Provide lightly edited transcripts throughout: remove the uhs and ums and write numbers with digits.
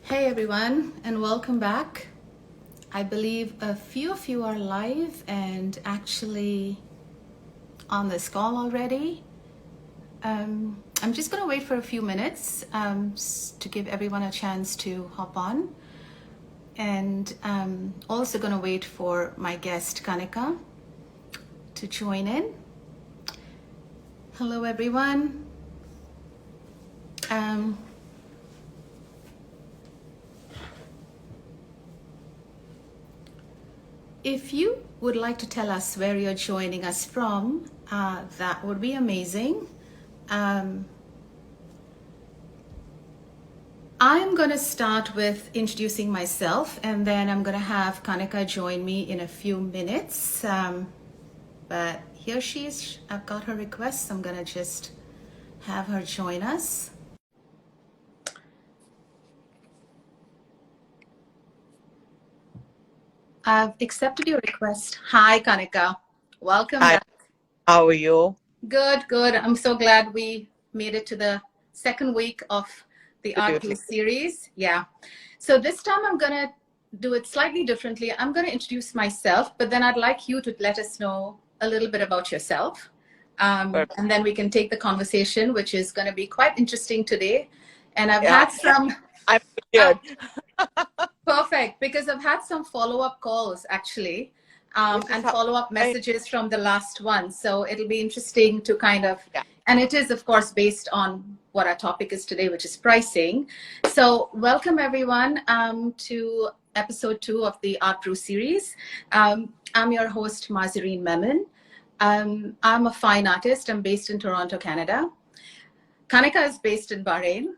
Hey everyone, and welcome back. I believe a few of you are live and actually on this call already. I'm just going to wait for a few minutes to give everyone a chance to hop on. And also going to wait for my guest Kanika to join in. Hello everyone. If you would like to tell us where you're joining us from, that would be amazing. I'm going to start with introducing myself, and then I'm going to have Kanika join me in a few minutes. But here she is. I've got her request. I'm going to just have her join us. I've accepted your request. Hi, Kanika. Welcome Hi, back. how are you? Good, good. I'm so glad we made it to the second week of the Art Brew Absolutely. series. Yeah. So this time I'm going to do it slightly differently. I'm going to introduce myself, but then I'd like you to let us know a little bit about yourself. Perfect. And then we can take the conversation, which is going to be quite interesting today. And I've Yeah, had some, I'm uh, prepared, perfect, because I've had some follow-up calls actually, which is and how follow-up I, messages from the last one. So it'll be interesting to kind of, yeah. and it is of course based on what our topic is today, which is pricing. So welcome everyone to episode 2 of the Art Brew series. I'm your host, Mazireen Memon. I'm a fine artist. I'm based in Toronto, Canada. Kanika is based in Bahrain.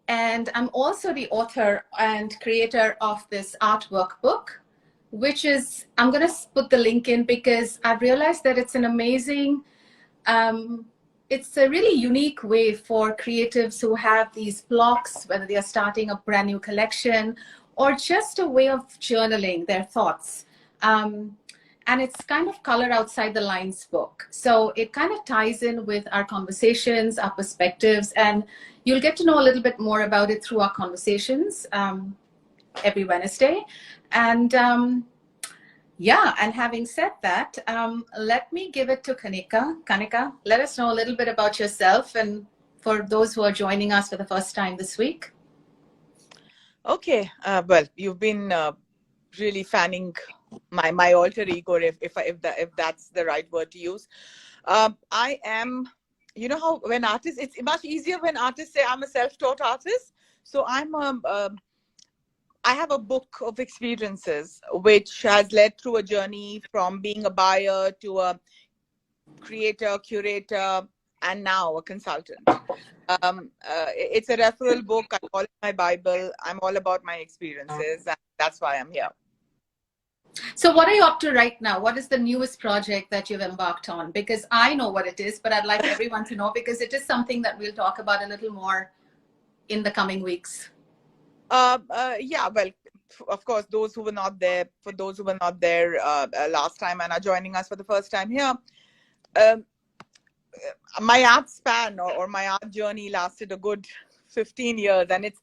And I'm also the author and creator of this art workbook, which is, I'm going to put the link in because I've realized that it's an amazing, it's a really unique way for creatives who have these blocks, whether they are starting a brand new collection or just a way of journaling their thoughts. And it's kind of color outside the lines book. So it kind of ties in with our conversations, our perspectives, and you'll get to know a little bit more about it through our conversations every Wednesday. And yeah, and having said that, let me give it to Kanika. Kanika, let us know a little bit about yourself and for those who are joining us for the first time this week. Okay. Well, you've been really fanning my alter ego, if that's the right word to use. I am. You know how when artists, it's much easier when artists say I'm a self-taught artist. So I have a book of experiences which has led through a journey from being a buyer to a creator, curator, and now a consultant. It's a referral book. I call it my Bible. I'm all about my experiences, and that's why I'm here. So what are you up to right now? What is the newest project that you've embarked on? Because I know what it is, but I'd like everyone to know because it is something that we'll talk about a little more in the coming weeks. Yeah, well, of course, those who were not there, for those who were not there last time and are joining us for the first time here, um, my art span or my art journey lasted a good 15 years, and it's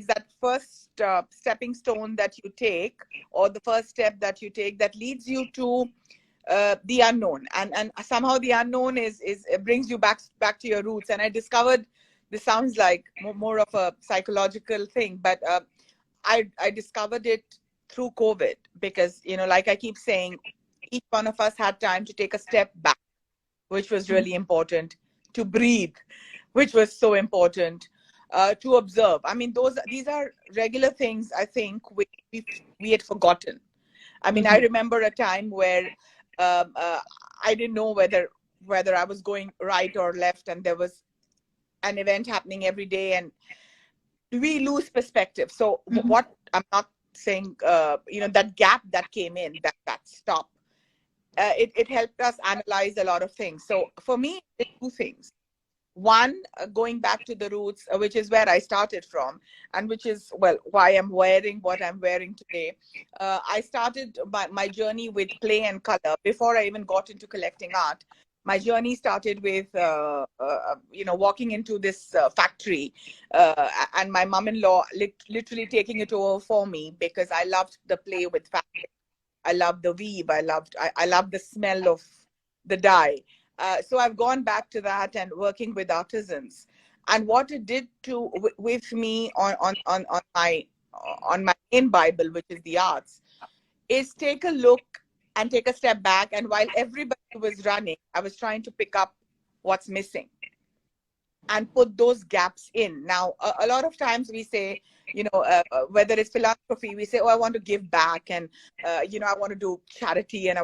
that first stepping stone that you take, or the first step that you take that leads you to the unknown, and somehow the unknown is it brings you back to your roots. And I discovered, this sounds like more of a psychological thing, but I discovered it through COVID, because like I keep saying, each one of us had time to take a step back, which was really important, to breathe, which was so important, to observe. I mean, these are regular things I think we had forgotten. I mean, I Mm-hmm. remember a time where I didn't know whether I was going right or left, and there was an event happening every day, and we lose perspective. So Mm-hmm. what I'm not saying, that gap that came in, that stop, it helped us analyze a lot of things. So for me, it's two things. One, going back to the roots, which is where I started from, and which is, well, why I'm wearing what I'm wearing today. I started my journey with play and color before I even got into collecting art. My journey started with, walking into this factory, and my mom-in-law literally taking it over for me because I loved the play with fabric. I loved the weave. I loved the smell of the dye. So I've gone back to that and working with artisans. And what it did with me on my main Bible, which is the arts, is take a look and take a step back. And while everybody was running, I was trying to pick up what's missing and put those gaps in. Now, a lot of times we say, whether it's philanthropy, we say, oh, I want to give back, and, I want to do charity, and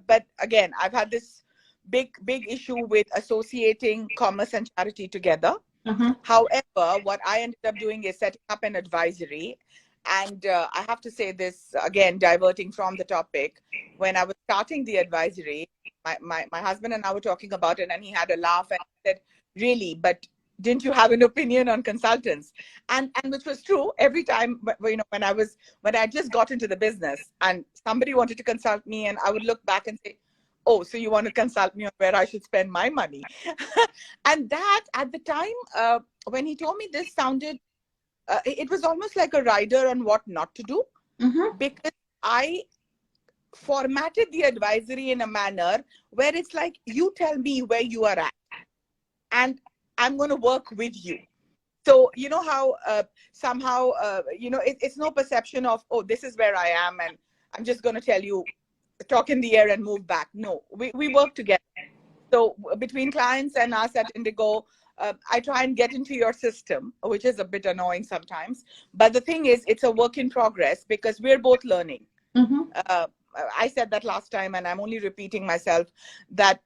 but again, I've had this big issue with associating commerce and charity together. Mm-hmm. However, what I ended up doing is setting up an advisory. And I have to say this, again, diverting from the topic. When I was starting the advisory, my husband and I were talking about it, and he had a laugh and said, really, but didn't you have an opinion on consultants? And which was true. Every time, when I just got into the business and somebody wanted to consult me, and I would look back and say, oh, so you want to consult me on where I should spend my money? And that, at the time, when he told me this, sounded, it was almost like a rider on what not to do. Mm-hmm. Because I formatted the advisory in a manner where it's like, you tell me where you are at, and I'm going to work with you. So, you know how somehow, it's no perception of, oh, this is where I am, and I'm just going to tell you, talk in the air and move back. No, we work together. So between clients and us at Indigo, I try and get into your system, which is a bit annoying sometimes. But the thing is, it's a work in progress because we're both learning. Mm-hmm. I said that last time, and I'm only repeating myself, that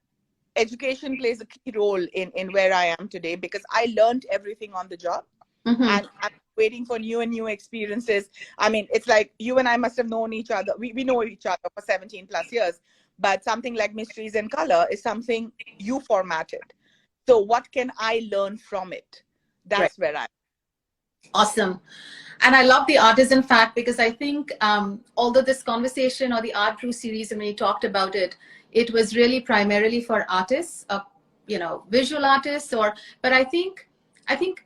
education plays a key role in where I am today, because I learned everything on the job. Mm-hmm. And I'm waiting for new and new experiences. I mean, it's like you and I must have known each other. We know each other for 17 plus years, but something like Mysteries in Color is something you formatted. So what can I learn from it? That's Right. where I'm. Awesome. And I love the artisan fact, because I think although this conversation or the Art Brew series, and when you talked about it, it was really primarily for artists, visual artists, but I think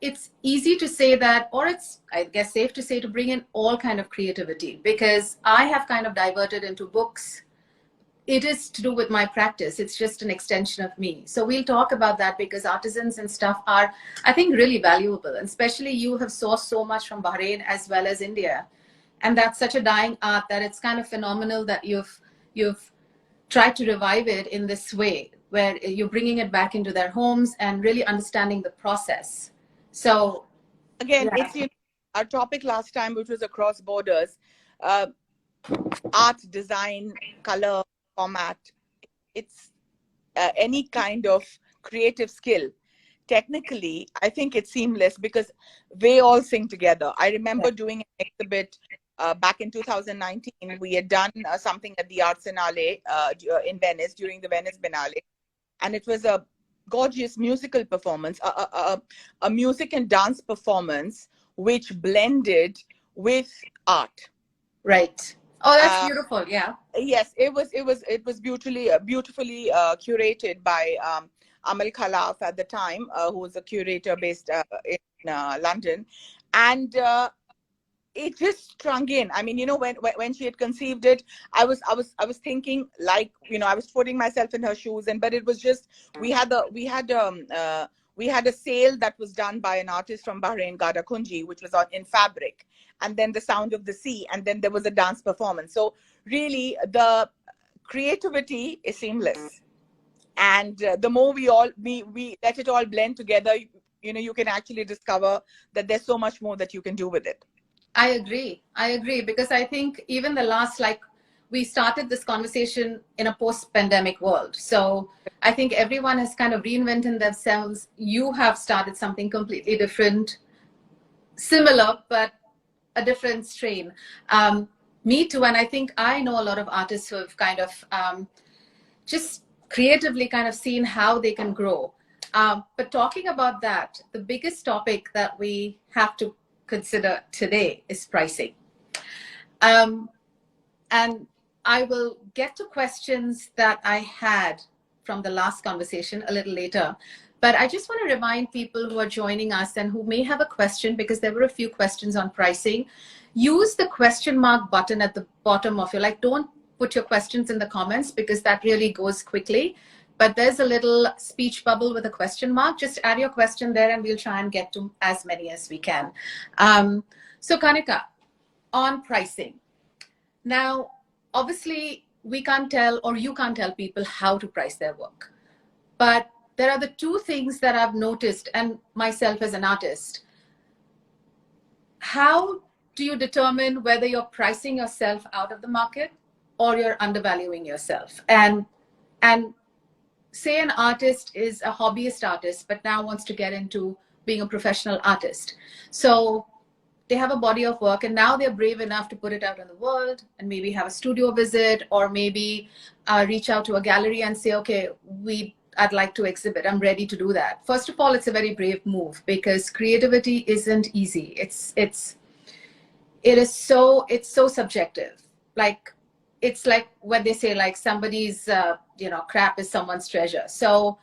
it's easy to say that, or it's, I guess, safe to say, to bring in all kind of creativity, because I have kind of diverted into books. It is to do with my practice. It's just an extension of me. So we'll talk about that, because artisans and stuff are, I think, really valuable. And especially you have sourced so much from Bahrain as well as India. And that's such a dying art that it's kind of phenomenal that you've tried to revive it in this way, where you're bringing it back into their homes and really understanding the process. So Again, yeah. it's our topic last time, which was across borders, art, design, color, format. It's any kind of creative skill. Technically, I think it's seamless because they all sing together. I remember doing an exhibit back in 2019. We had done something at the Arsenale in Venice during the Venice Biennale, and it was a gorgeous musical performance, a music and dance performance which blended with art. Right. Oh, that's beautiful. Yeah. Yes, it was beautifully curated by Amal Khalaf at the time, who was a curator based in London, and it just strung in. I mean, when she had conceived it, I was thinking, like, I was putting myself in her shoes, but it was just, we had a sale that was done by an artist from Bahrain, Gada Kunji, which was in fabric, and then the sound of the sea, and then there was a dance performance. So really, the creativity is seamless, and the more we let it all blend together, you can actually discover that there's so much more that you can do with it. I agree, because I think even we started this conversation in a post-pandemic world. So I think everyone has kind of reinvented themselves. You have started something completely different, similar, but a different strain. Me too. And I think I know a lot of artists who have kind of just creatively kind of seen how they can grow. But talking about that, the biggest topic that we have to consider today is pricing. And I will get to questions that I had from the last conversation a little later. But I just want to remind people who are joining us and who may have a question, because there were a few questions on pricing. Use the question mark button at the bottom of your, like, don't put your questions in the comments because that really goes quickly. But there's a little speech bubble with a question mark. Just add your question there and we'll try and get to as many as we can. So Kanika, on pricing. Now, obviously, we can't tell, or you can't tell people how to price their work. But there are the two things that I've noticed, and myself as an artist. How do you determine whether you're pricing yourself out of the market or you're undervaluing yourself? And say an artist is a hobbyist artist, but now wants to get into being a professional artist. So they have a body of work and now they're brave enough to put it out in the world and maybe have a studio visit, or maybe reach out to a gallery and say, okay, I'd like to exhibit. I'm ready to do that. First of all, it's a very brave move because creativity isn't easy. It's so subjective. Like, it's like when they say, like, somebody's crap is someone's treasure. So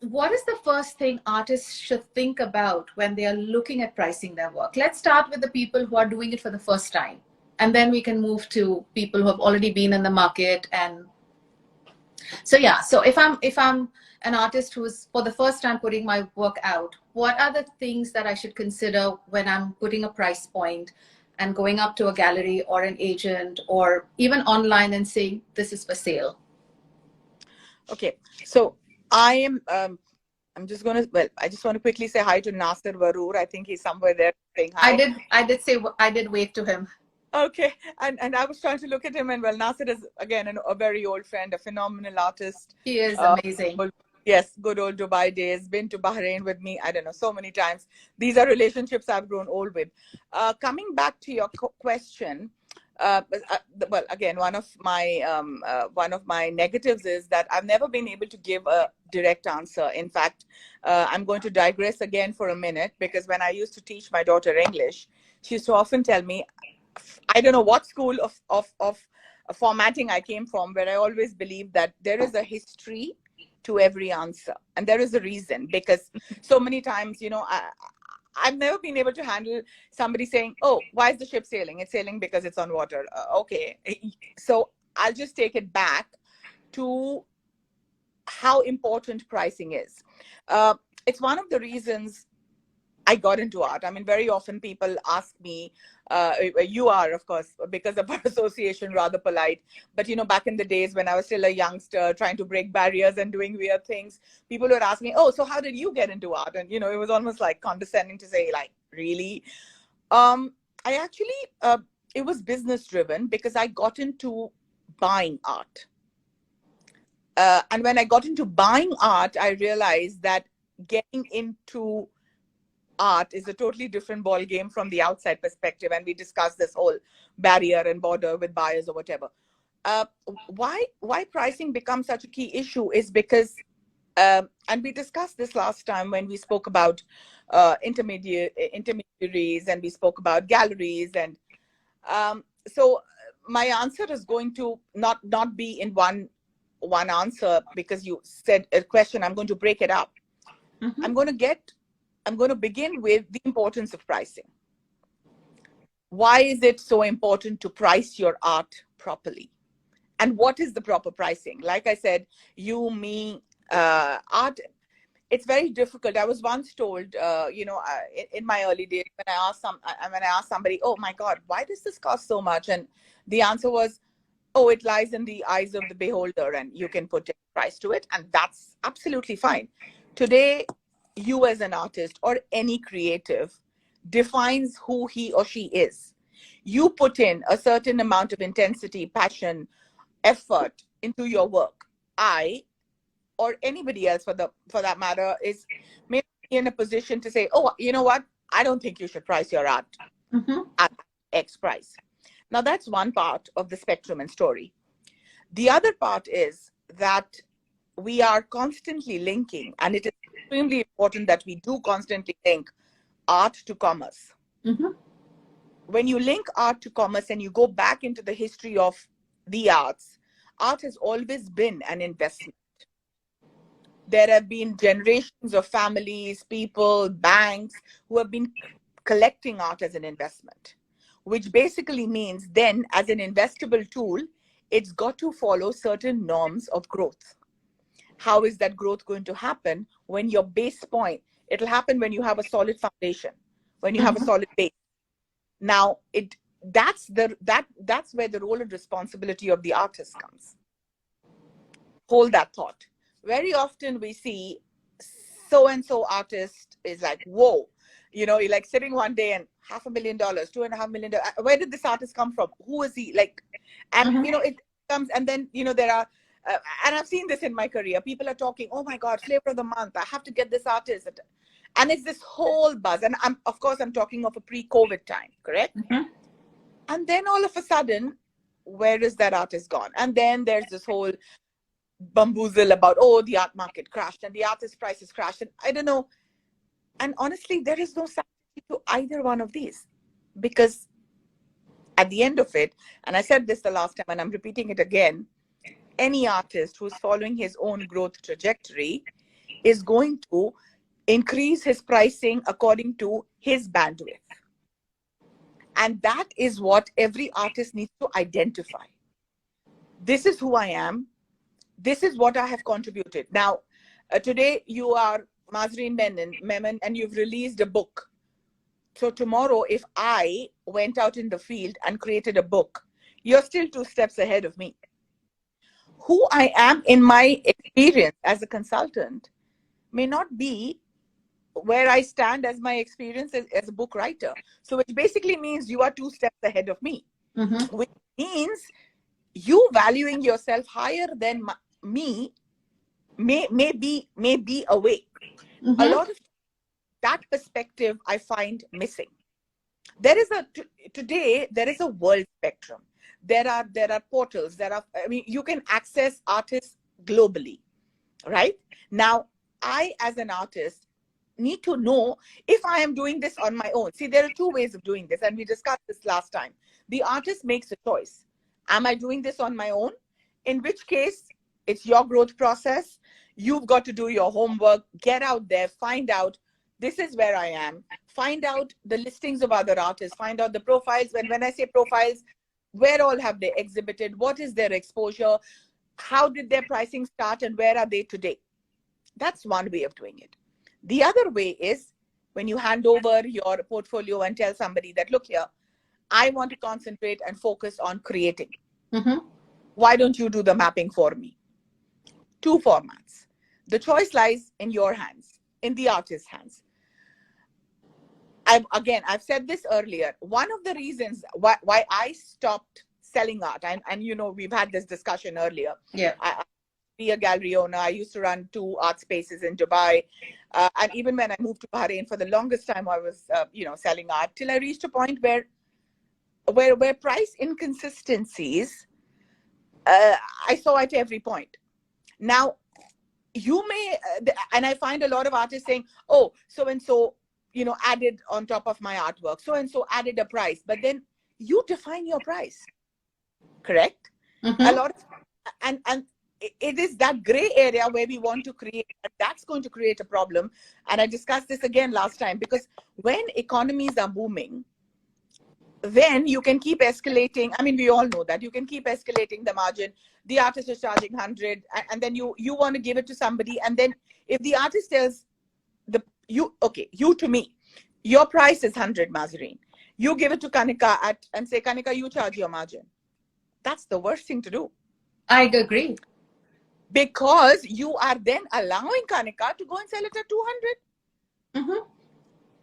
what is the first thing artists should think about when they are looking at pricing their work? Let's start with the people who are doing it for the first time, and then we can move to people who have already been in the market. And so, yeah, so if I'm an artist who's for the first time putting my work out, what are the things that I should consider when I'm putting a price point and going up to a gallery or an agent or even online and saying, this is for sale? Okay, so I'm just going to, well, I just want to quickly say hi to Nasir Varoor. I think he's somewhere there saying hi. I did wave to him. Okay, and I was trying to look at him, and well, Nasir is again a very old friend, a phenomenal artist. He is amazing. Yes, good old Dubai days. Been to Bahrain with me, I don't know, so many times. These are relationships I've grown old with. Coming back to your question, well, again, one of my negatives is that I've never been able to give a direct answer. In fact, I'm going to digress again for a minute, because when I used to teach my daughter English, she used to often tell me, I don't know what school of formatting I came from, where I always believed that there is a history to every answer, and there is a reason, because so many times, I've never been able to handle somebody saying, oh, why is the ship sailing? It's sailing because it's on water. Okay. So I'll just take it back to how important pricing is. It's one of the reasons I got into art. I mean, very often people ask me, you are, of course, because of our association, rather polite. But, back in the days when I was still a youngster trying to break barriers and doing weird things, people would ask me, oh, so how did you get into art? And, it was almost like condescending to say, like, really? I actually, it was business driven, because I got into buying art. And when I got into buying art, I realized that getting into art is a totally different ball game from the outside perspective, and we discussed this whole barrier and border with buyers or whatever. Why pricing becomes such a key issue is because, and we discussed this last time when we spoke about intermediaries, and we spoke about galleries, and so my answer is going to not be in one answer, because you said a question. I'm going to break it up. Mm-hmm. I'm going to begin with the importance of pricing. Why is it so important to price your art properly? And what is the proper pricing? Like I said, you, me, art, it's very difficult. I was once told, in my early days, when I asked somebody, oh my God, why does this cost so much? And the answer was, oh, it lies in the eyes of the beholder, and you can put a price to it. And that's absolutely fine. Today, you as an artist or any creative defines who he or she is. You put in a certain amount of intensity, passion, effort into your work. I, or anybody else for that matter, is maybe in a position to say, oh, you know what? I don't think you should price your art at X price. Now, that's one part of the spectrum and story. The other part is that we are constantly linking, and it is extremely important that we do constantly link art to commerce. Mm-hmm. When you link art to commerce and you go back into the history of the arts, art has always been an investment. There have been generations of families, people, banks who have been collecting art as an investment, which basically means then, as an investable tool, it's got to follow certain norms of growth. How is that growth going to happen? When your base point, it'll happen when you have a solid foundation, when you have a Mm-hmm. solid base. Now, that's where the role and responsibility of the artist comes. Hold that thought. Very often we see so and so artist is like, whoa, you're like sitting one day and $500,000, $2.5 million. Where did this artist come from? Who is he? Like, and Mm-hmm. it comes, and then there are, and I've seen this in my career. People are talking, oh my God, flavor of the month. I have to get this artist, and it's this whole buzz. And I'm talking of a pre-COVID time, correct? Mm-hmm. And then all of a sudden, where is that artist gone? And then there's this whole bamboozle about, oh, the art market crashed and the artist prices crashed, and I don't know. And honestly, there is no sanity to either one of these, because at the end of it, and I said this the last time and I'm repeating it again, any artist who's following his own growth trajectory is going to increase his pricing according to his bandwidth. And that is what every artist needs to identify. This is who I am. This is what I have contributed. Now, today you are Mazreen Memon, and you've released a book. So tomorrow, if I went out in the field and created a book, you're still 2 steps ahead of me. Who I am in my experience as a consultant may not be where I stand as my experience as a book writer. So which basically means you are 2 steps ahead of me, Mm-hmm. which means you valuing yourself higher than me may be a way. A Mm-hmm. lot of that perspective I find missing. Today there is a world spectrum. There are portals. You can access artists globally, right? Now, I as an artist need to know if I am doing this on my own. See, there are 2 ways of doing this, and we discussed this last time. The artist makes a choice. Am I doing this on my own? In which case, it's your growth process. You've got to do your homework, get out there, find out, this is where I am. Find out the listings of other artists, find out the profiles. When I say profiles, where all have they exhibited? What is their exposure? How did their pricing start, and where are they today? That's one way of doing it. The other way is when you hand over your portfolio and tell somebody that, look here, I want to concentrate and focus on creating. Mm-hmm. Why don't you do the mapping for me? 2 formats. The choice lies in your hands, in the artist's hands. I've said this earlier. One of the reasons why I stopped selling art, and we've had this discussion earlier. Yeah. I be a gallery owner. I used to run 2 art spaces in Dubai. And even when I moved to Bahrain, for the longest time, I was, selling art, till I reached a point where price inconsistencies, I saw at every point. Now, you may, and I find a lot of artists saying, oh, so-and-so, added on top of my artwork, so-and-so added a price, but then you define your price, correct? Mm-hmm. A lot of, and it is that gray area where we want to create, and that's going to create a problem. And I discussed this again last time, because when economies are booming, then you can keep escalating. I mean, we all know that you can keep escalating the margin. The artist is charging 100, and then you want to give it to somebody, and then if the artist tells you to me, your price is 100, Mazreen, you give it to Kanika and say, Kanika, you charge your margin. That's the worst thing to do. I agree. Because you are then allowing Kanika to go and sell it at 200. Mm-hmm.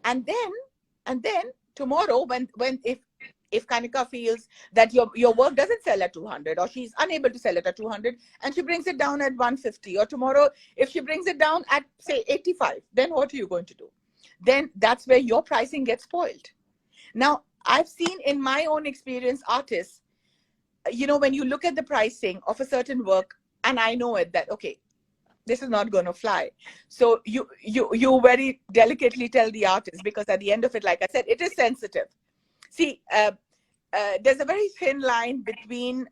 And then tomorrow, when if Kanika feels that your work doesn't sell at 200, or she's unable to sell it at 200, and she brings it down at 150, or tomorrow if she brings it down at, say, 85, then what are you going to do? Then that's where your pricing gets spoiled. Now, I've seen in my own experience artists, when you look at the pricing of a certain work, and I know it, that, okay, this is not going to fly. So you very delicately tell the artist, because at the end of it, like I said, it is sensitive. See, there's a very thin line between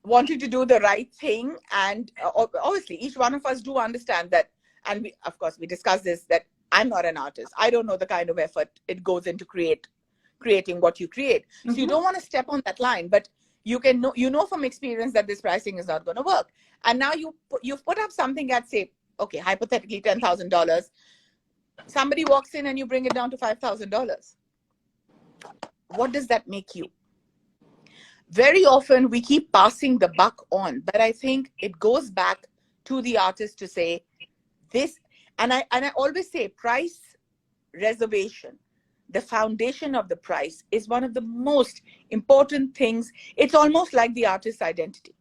wanting to do the right thing. And obviously, each one of us do understand that. And we, of course, we discuss this, that I'm not an artist. I don't know the kind of effort it goes into creating what you create. So you don't want to step on that line, but you can know, you know from experience that this pricing is not going to work. And now you've put up something at, say, okay, hypothetically $10,000. Somebody walks in and you bring it down to $5,000. What does that make you? Very often we keep passing the buck on, but I think it goes back to the artist to say this. And I always say price reservation, the foundation of the price, is one of the most important things. It's almost like the artist's identity.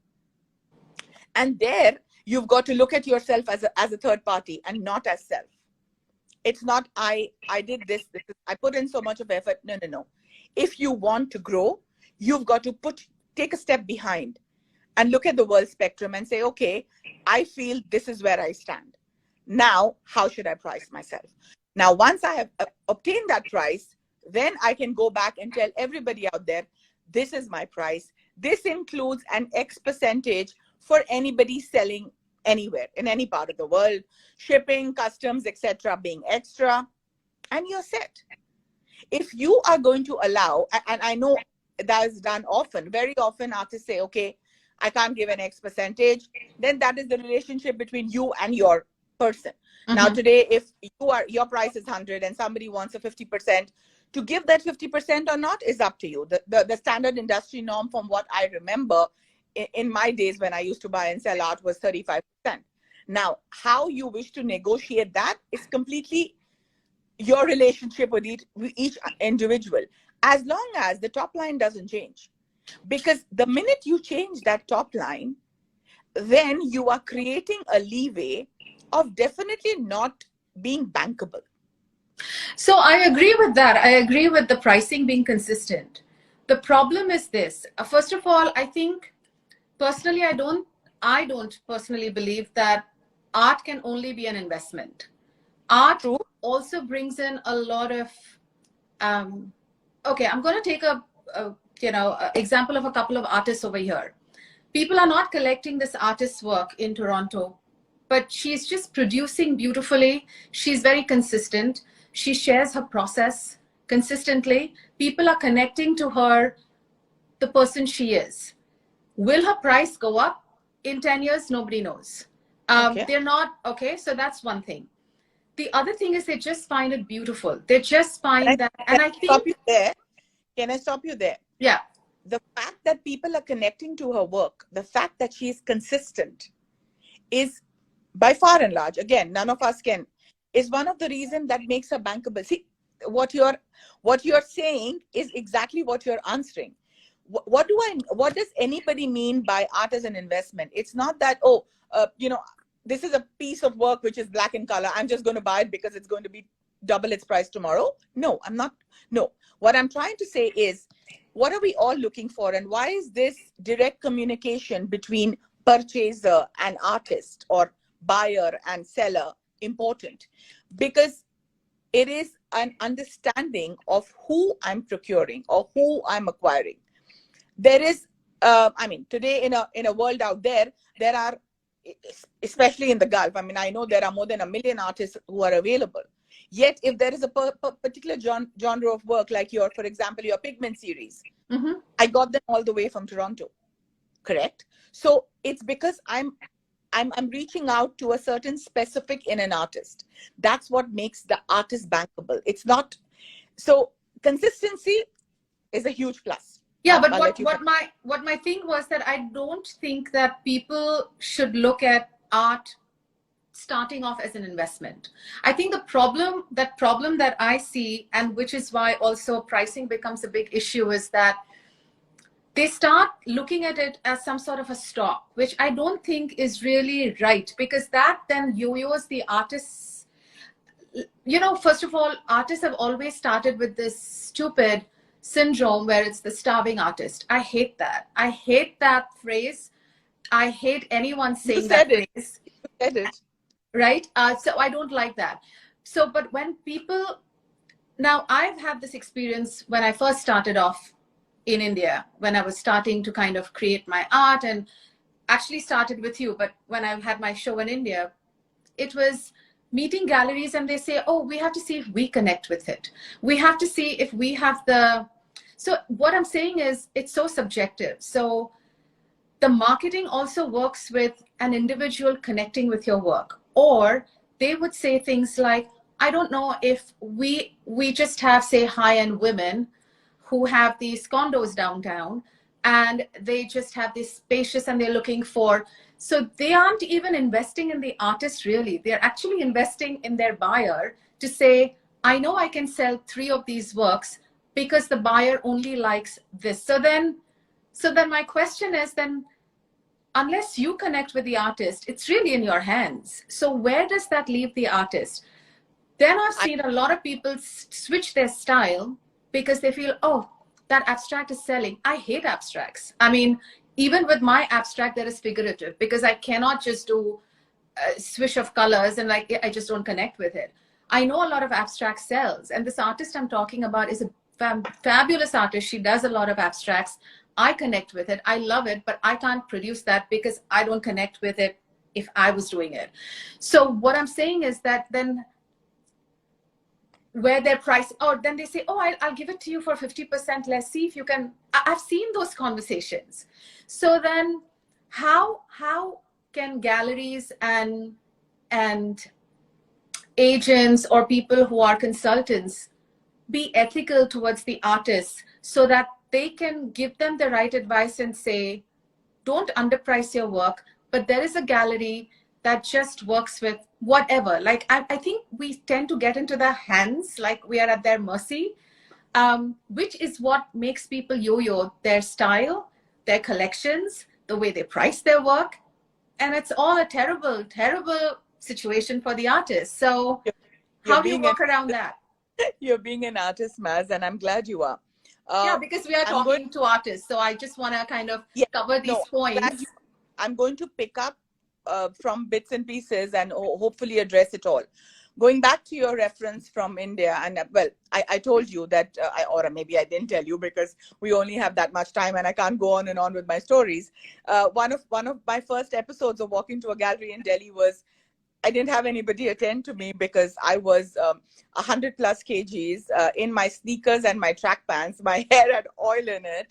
And there you've got to look at yourself as a third party and not as self. It's not I did this, I put in so much of effort. No. If you want to grow, you've got to take a step behind and look at the world spectrum and say, okay, I feel this is where I stand. Now, how should I price myself? Now, once I have obtained that price, then I can go back and tell everybody out there, this is my price. This includes an X percentage for anybody selling anywhere in any part of the world, shipping, customs, etc. being extra, and you're set. If you are going to allow, and I know that is done often, very often artists say, okay, I can't give an X percentage, then that is the relationship between you and your person. Now today, if your price is 100 and somebody wants a 50%, to give that 50% or not is up to you. The standard industry norm, from what I remember in my days when I used to buy and sell art, was 35%. Now, how you wish to negotiate that is completely your relationship with each individual, as long as the top line doesn't change. Because the minute you change that top line, then you are creating a leeway of definitely not being bankable. So I agree with that. I agree with the pricing being consistent. The problem is this. First of all, I think personally, I don't personally believe that art can only be an investment. Art also brings in a lot of, okay, I'm going to take a example of a couple of artists over here. People are not collecting this artist's work in Toronto, but she's just producing beautifully. She's very consistent. She shares her process consistently. People are connecting to her, the person she is. Will her price go up in 10 years? Nobody knows. They're not, okay, so that's one thing. The other thing is they just find it beautiful. They just find that, and I think... Stop you there? Can I stop you there? Yeah. The fact that people are connecting to her work, the fact that she is consistent, is by far and large, again, none of us can, is one of the reasons that makes her bankable. See, what you're saying is exactly what you're answering. What does anybody mean by art as an investment? It's not that, this is a piece of work which is black in color, I'm just going to buy it because it's going to be double its price tomorrow. No, I'm not. No, what I'm trying to say is, what are we all looking for, and why is this direct communication between purchaser and artist, or buyer and seller, important? Because it is an understanding of who I'm procuring or who I'm acquiring. There is, today in a world out there are, especially in the Gulf, I know there are more than 1 million artists who are available. Yet, if there is a particular genre of work, like for example, your pigment series, I got them all the way from Toronto, correct? So it's because I'm reaching out to a certain specific in an artist. That's what makes the artist bankable. It's not, so consistency is a huge plus. Yeah, but what my thing was that I don't think that people should look at art starting off as an investment. I think the problem that I see, and which is why also pricing becomes a big issue, is that they start looking at it as some sort of a stock, which I don't think is really right, because that then yo-yos the artists. First of all, artists have always started with this stupid syndrome where it's the starving artist. I hate that. I hate that phrase. I hate anyone saying that phrase. You said it. Right? So I don't like that. So, but when people, now I've had this experience when I first started off in India when I was starting to kind of create my art, and actually started with you. But when I had my show in India, it was meeting galleries and they say, oh, we have to see if we connect with it. We have to see if we have the. So what I'm saying is it's so subjective. So the marketing also works with an individual connecting with your work, or they would say things like, I don't know if we just have, say, high-end women who have these condos downtown and they just have this spacious and they're looking for, so they aren't even investing in the artist really, they're actually investing in their buyer to say, I know I can sell 3 of these works because the buyer only likes this. So then my question is, then unless you connect with the artist, it's really in your hands. So where does that leave the artist? Then I've seen a lot of people switch their style because they feel, oh, that abstract is selling. I hate abstracts. I mean, even with my abstract, there is figurative because I cannot just do a swish of colors and like I just don't connect with it. I know a lot of abstract sells, and this artist I'm talking about is a fabulous artist. She does a lot of abstracts. I connect with it. I love it, but I can't produce that because I don't connect with it if I was doing it. So what I'm saying is that then where their price, or then they say, oh, I'll give it to you for 50% less. See if you can. I've seen those conversations. So then how can galleries and agents or people who are consultants be ethical towards the artists so that they can give them the right advice and say, don't underprice your work, but there is a gallery that just works with whatever. Like, I think we tend to get into their hands, like we are at their mercy, which is what makes people yo-yo their style, their collections, the way they price their work. And it's all a terrible, terrible situation for the artist. So You're how do you work around that? You're being an artist, Maz, and I'm glad you are. Yeah, because we are talking to artists. So I just want to kind of cover these points. I'm going to pick up from bits and pieces and hopefully address it all. Going back to your reference from India, and well, I told you that, or maybe I didn't tell you because we only have that much time and I can't go on and on with my stories. One of my first episodes of walking to a gallery in Delhi was, I didn't have anybody attend to me because I was 100 plus kgs in my sneakers and my track pants. My hair had oil in it,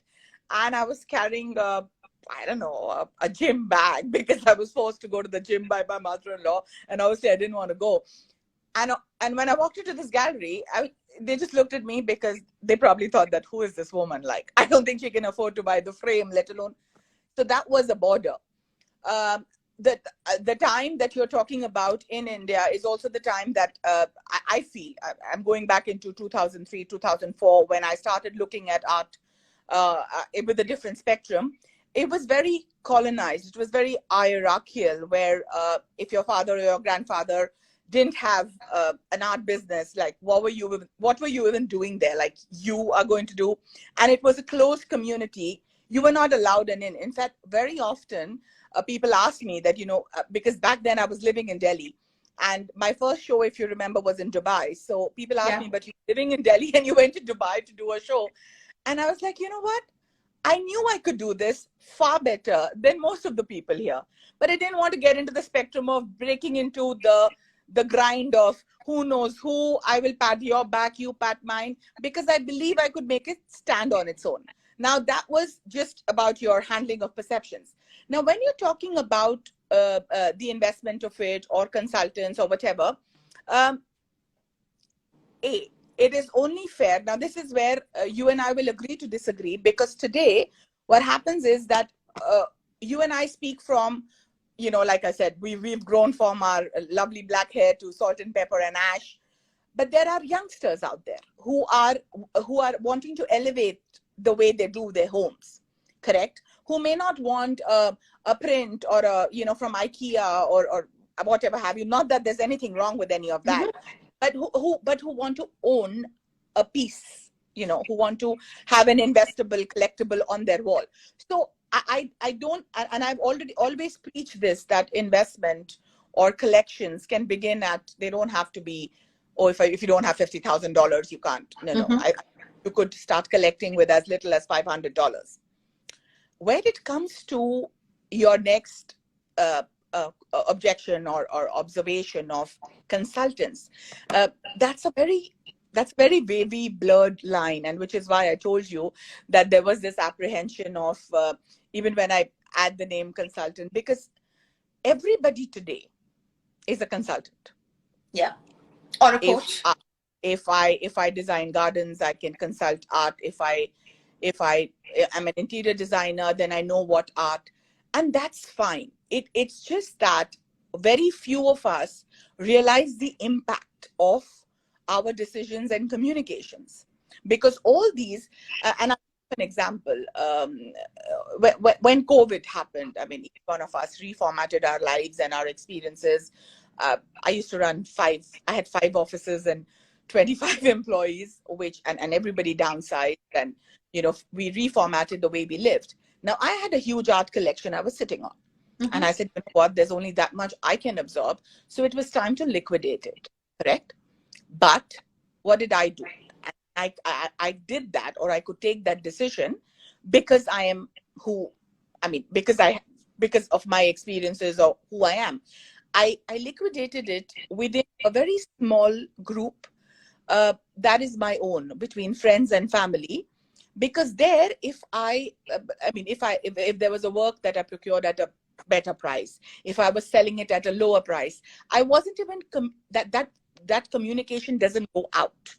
and I was carrying I don't know, a gym bag because I was forced to go to the gym by my mother-in-law, and obviously I didn't want to go. And when I walked into this gallery, they just looked at me because they probably thought that, who is this woman? Like, I don't think she can afford to buy the frame, let alone. So that was a border. The time that you're talking about in India is also the time that I feel, I'm going back into 2003, 2004, when I started looking at art with a different spectrum. It was very colonized. It was very hierarchical, where if your father or your grandfather didn't have an art business, like what were you even doing there? Like, you are going to do, and it was a closed community. You were not allowed in. In fact, very often people ask me that, because back then I was living in Delhi, and my first show, if you remember, was in Dubai. So people ask me, but you're living in Delhi and you went to Dubai to do a show. And I was like, you know what? I knew I could do this far better than most of the people here, but I didn't want to get into the spectrum of breaking into the grind of who knows who. I will pat your back, you pat mine, because I believe I could make it stand on its own. Now, that was just about your handling of perceptions. Now, when you're talking about the investment of it or consultants or whatever, it is only fair. Now, this is where you and I will agree to disagree, because today what happens is that you and I speak from, like I said, we've grown from our lovely black hair to salt and pepper and ash. But there are youngsters out there who are wanting to elevate the way they do their homes, correct? Who may not want a print or from IKEA or whatever have you. Not that there's anything wrong with any of that, but who want to own a piece, who want to have an investable, collectible on their wall. So I don't, and I've always preached this, that investment or collections can begin at, they don't have to be, if you don't have $50,000, you can't. No. you could start collecting with as little as $500. When it comes to your next uh, objection or observation of consultants, that's a very wavy, blurred line, and which is why I told you that there was this apprehension of even when I add the name consultant, because everybody today is a consultant. Yeah. Or a If coach. if I design gardens, I can consult art. If I am an interior designer, then I know what art, and that's fine. It's just that very few of us realize the impact of our decisions and communications, because all these and I'll give an example. When COVID happened, I mean, each one of us reformatted our lives and our experiences. I used to run I had 5 offices and 25 employees, and everybody downsized, and we reformatted the way we lived. Now I had a huge art collection I was sitting on, and I said, you know what, there's only that much I can absorb, so it was time to liquidate it. Correct? But what did I do? And I did that, or I could take that decision because I am who I mean, because of my experiences or who I am. I liquidated it within a very small group that is my own, between friends and family. Because there, if there was a work that I procured at a better price, if I was selling it at a lower price, I wasn't even that communication doesn't go out.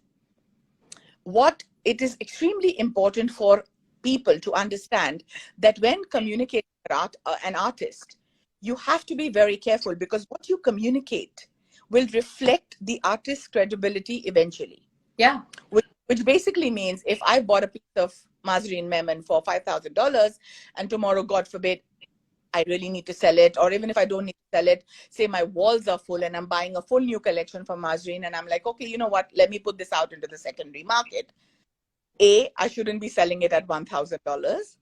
What it is extremely important for people to understand, that when communicating an artist, you have to be very careful, because what you communicate will reflect the artist's credibility eventually. Yeah. Which basically means, if I bought a piece of Mazreen Memon for $5,000, and tomorrow, God forbid, I really need to sell it, or even if I don't need to sell it, say my walls are full and I'm buying a full new collection from Mazreen, and I'm like, okay, you know what, let me put this out into the secondary market. A, I shouldn't be selling it at $1,000.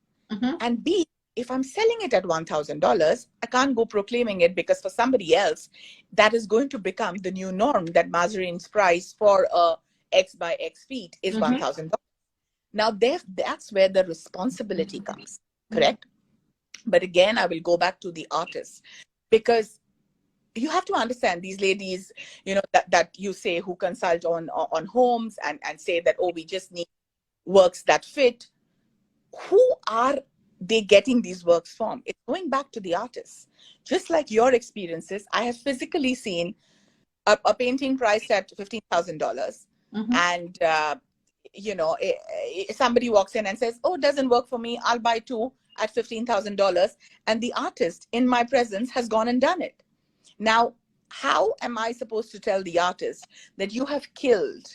And B, if I'm selling it at $1,000, I can't go proclaiming it, because for somebody else, that is going to become the new norm, that Mazreen's price for a X by X feet is $1,000. Now, that's where the responsibility comes, correct? But again, I will go back to the artists, because you have to understand, these ladies, that you say, who consult on homes and say that, oh, we just need works that fit. Who are they getting these works from? It's going back to the artists. Just like your experiences, I have physically seen a painting priced at $15,000, and somebody walks in and says, oh, it doesn't work for me, I'll buy 2 at $15,000, and the artist in my presence has gone and done it. Now, how am I supposed to tell the artist that you have killed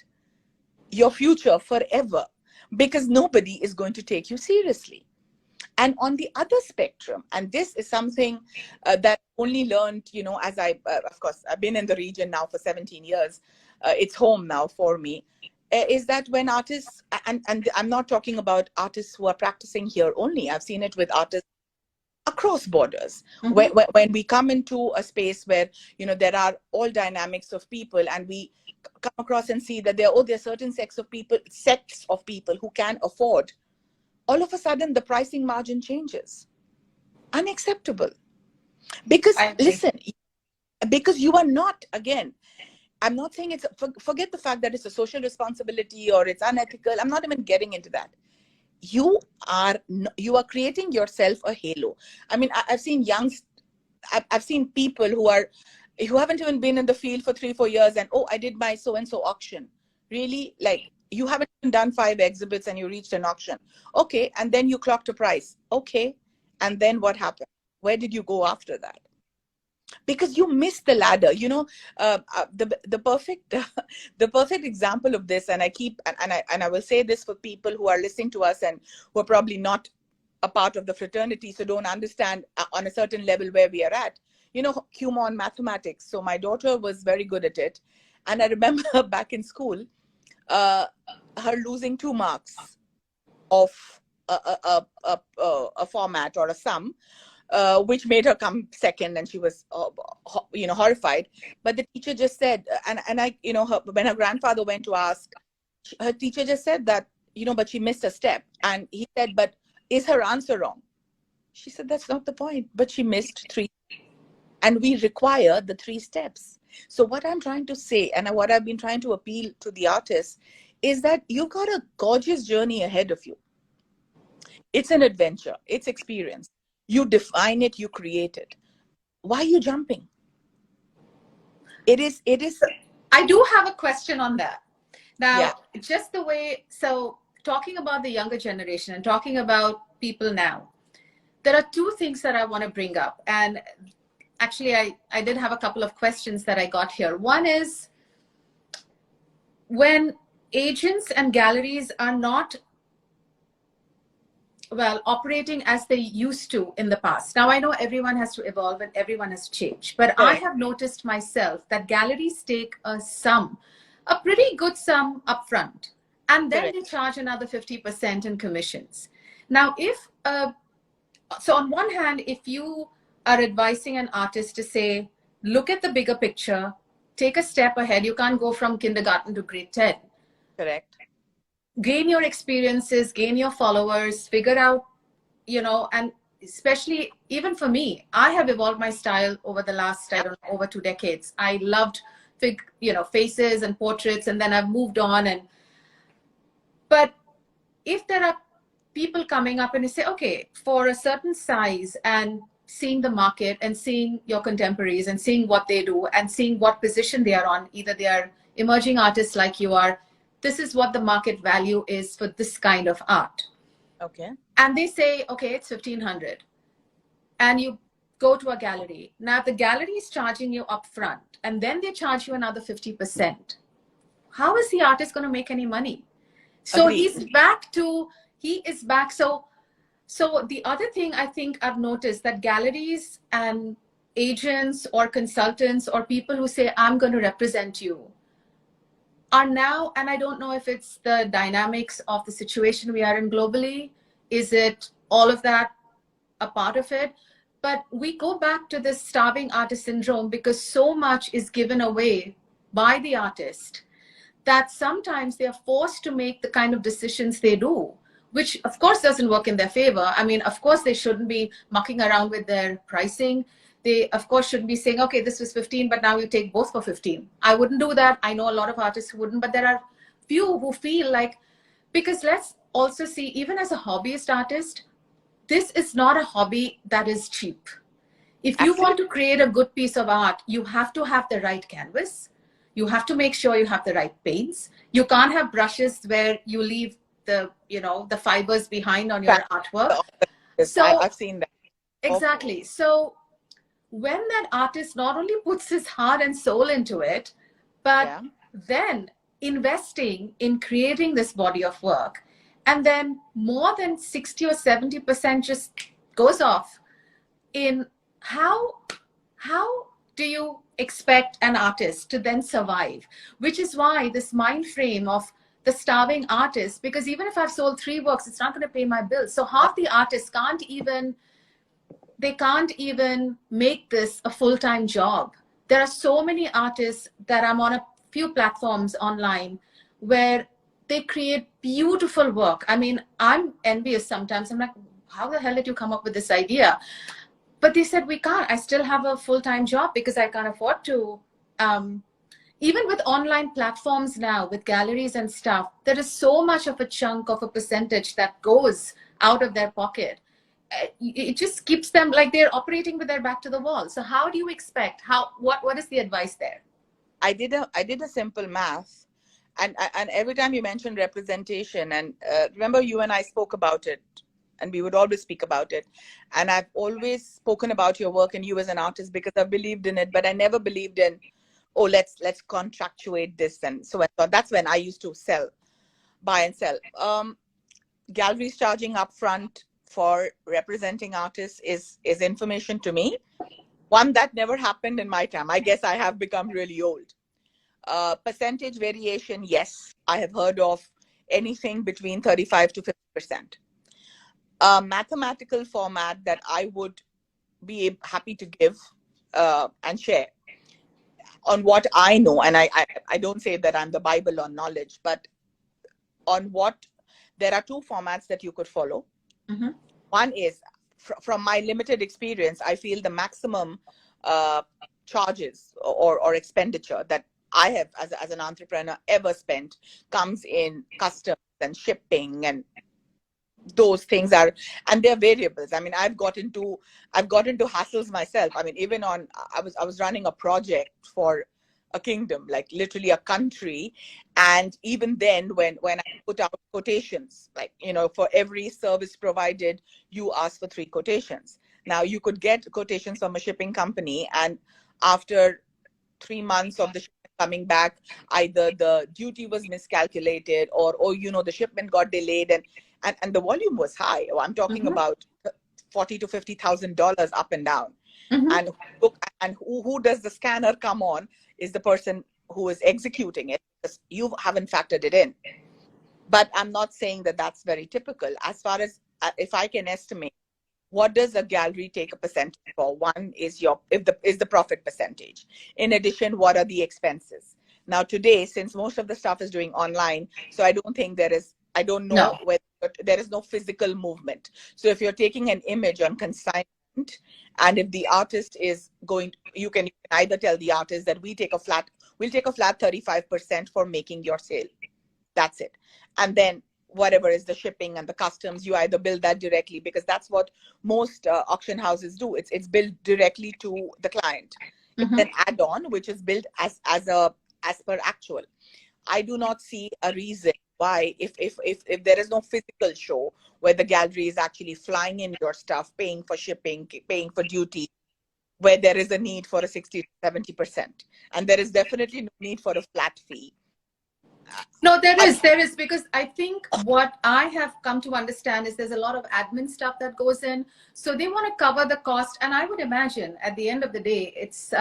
your future forever, because nobody is going to take you seriously? And on the other spectrum, and this is something that I only learned, as of course, I've been in the region now for 17 years. It's home now for me. Is that when artists, and I'm not talking about artists who are practicing here only, I've seen it with artists across borders. When we come into a space where, there are all dynamics of people, and we come across and see that there are certain sects of people who can afford, all of a sudden the pricing margin changes. Unacceptable. Because listen, because you are not, again, I'm not saying it's, forget the fact that it's a social responsibility or it's unethical. I'm not even getting into that. You are creating yourself a halo. I mean, I've seen people who haven't even been in the field for 3-4 years, and, oh, I did my so-and-so auction. Really? Like, you haven't even done 5 exhibits and you reached an auction. Okay. And then you clocked a price. Okay. And then what happened? Where did you go after that? Because you missed the ladder. The perfect example of this, and I will say this for people who are listening to us and who are probably not a part of the fraternity, so don't understand on a certain level where we are at. Kumon mathematics. So my daughter was very good at it, and I remember back in school, her losing 2 marks of a format or a sum, which made her come second, and she was horrified. But the teacher just said, and I when her grandfather went to ask, her teacher just said that but she missed a step. And he said, but is her answer wrong? She said, that's not the point, but she missed 3. And we require the 3 steps. So what I'm trying to say, and what I've been trying to appeal to the artists, is that you've got a gorgeous journey ahead of you. It's an adventure. It's experience. You define it, you create it. Why are you jumping? It is. I do have a question on that. Now, Yeah. just the way, so talking about the younger generation and talking about people now, there are 2 things that I want to bring up. And actually, I did have a couple of questions that I got here. One is, when agents and galleries are not, well, operating as they used to in the past. Now, I know everyone has to evolve and everyone has to change, but I have noticed myself that galleries take a pretty good sum upfront, and then they charge another 50% in commissions. Now, so on one hand, if you are advising an artist to say, look at the bigger picture, take a step ahead, you can't go from kindergarten to grade 10. Correct. Gain your experiences, gain your followers, figure out, and especially even for me, I have evolved my style over the last, I don't know, over 2 decades. I loved faces and portraits, and then I've moved on. But if there are people coming up and you say, okay, for a certain size, and seeing the market and seeing your contemporaries and seeing what they do and seeing what position they are on, either they are emerging artists like you are, this is what the market value is for this kind of art. Okay. And they say, okay, it's 1,500. And you go to a gallery. Now, if the gallery is charging you up front and then they charge you another 50%, how is the artist going to make any money? So Agreed. he is back. So the other thing I think I've noticed, that galleries and agents or consultants or people who say, I'm going to represent you, are now, and I don't know if it's the dynamics of the situation we are in globally, is it all of that a part of it? But we go back to this starving artist syndrome, because so much is given away by the artist that sometimes they are forced to make the kind of decisions they do, which of course doesn't work in their favor. I mean, of course they shouldn't be mucking around with their pricing. They, of course, shouldn't be saying, okay, this was 15, but now you take both for 15. I wouldn't do that. I know a lot of artists who wouldn't, but there are few who feel like, because let's also see, even as a hobbyist artist, this is not a hobby that is cheap. If you want to create a good piece of art, you have to have the right canvas. You have to make sure you have the right paints. You can't have brushes where you leave the fibers behind on your artwork. So I've seen that. Exactly. So when that artist not only puts his heart and soul into it, but then investing in creating this body of work, and then more than 60 or 70% just goes off in how do you expect an artist to then survive? Which is why this mind frame of the starving artist, because even if I've sold 3 works, it's not going to pay my bills. So half the artists can't even make this a full-time job. There are so many artists that I'm on a few platforms online where they create beautiful work. I mean, I'm envious sometimes. I'm like, how the hell did you come up with this idea? But they said, we can't. I still have a full-time job because I can't afford to. Even with online platforms now, with galleries and stuff, there is so much of a chunk of a percentage that goes out of their pocket. It just keeps them like they're operating with their back to the wall. So how do you expect? What is the advice there? I did a simple math, and every time you mentioned representation, and remember you and I spoke about it, and we would always speak about it. And I've always spoken about your work and you as an artist because I believed in it, but I never believed in, oh, let's contractuate this and so on. That's when I used to buy and sell. Galleries charging upfront for representing artists is information to me. One that never happened in my time. I guess I have become really old. Percentage variation, yes, I have heard of anything between 35 to 50%. A mathematical format that I would be happy to give and share on what I know, and I don't say that I'm the Bible on knowledge, but on what there are two formats that you could follow. Mm-hmm. One is, from my limited experience, I feel the maximum charges or expenditure that I have as an entrepreneur ever spent comes in customs and shipping, and those things are, and they're variables. I mean, I've got into hassles myself. I mean, even on, I was running a project for a kingdom, like literally a country, and even then, when I put out quotations, like, you know, for every service provided, you ask for 3 quotations. Now you could get quotations from a shipping company, and after 3 months of the shipment coming back, either the duty was miscalculated, or you know, the shipment got delayed, and the volume was high. I'm talking Mm-hmm. about $40,000 to $50,000 up and down. Mm-hmm. And look, and who does the scanner come on is the person who is executing it, because you haven't factored it in. But I'm not saying that that's very typical. As far as, if I can estimate, what does a gallery take a percentage for? One is the profit percentage. In addition, what are the expenses? Now today, since most of the stuff is doing online, so I don't think I don't know No. whether there is no physical movement. So if you're taking an image on consignment, and if the artist is going, you can either tell the artist that we'll take a flat 35% for making your sale. That's it. And then whatever is the shipping and the customs, you either bill that directly, because that's what most auction houses do. It's billed directly to the client. Mm-hmm. It's an add-on which is billed as per actual. I do not see a reason why, if there is no physical show where the gallery is actually flying in your stuff, paying for shipping, paying for duty, where there is a need for a 60 to 70%. And there is definitely no need for a flat fee. No, there is, because I think what I have come to understand is there's a lot of admin stuff that goes in. So they want to cover the cost. And I would imagine at the end of the day, it's,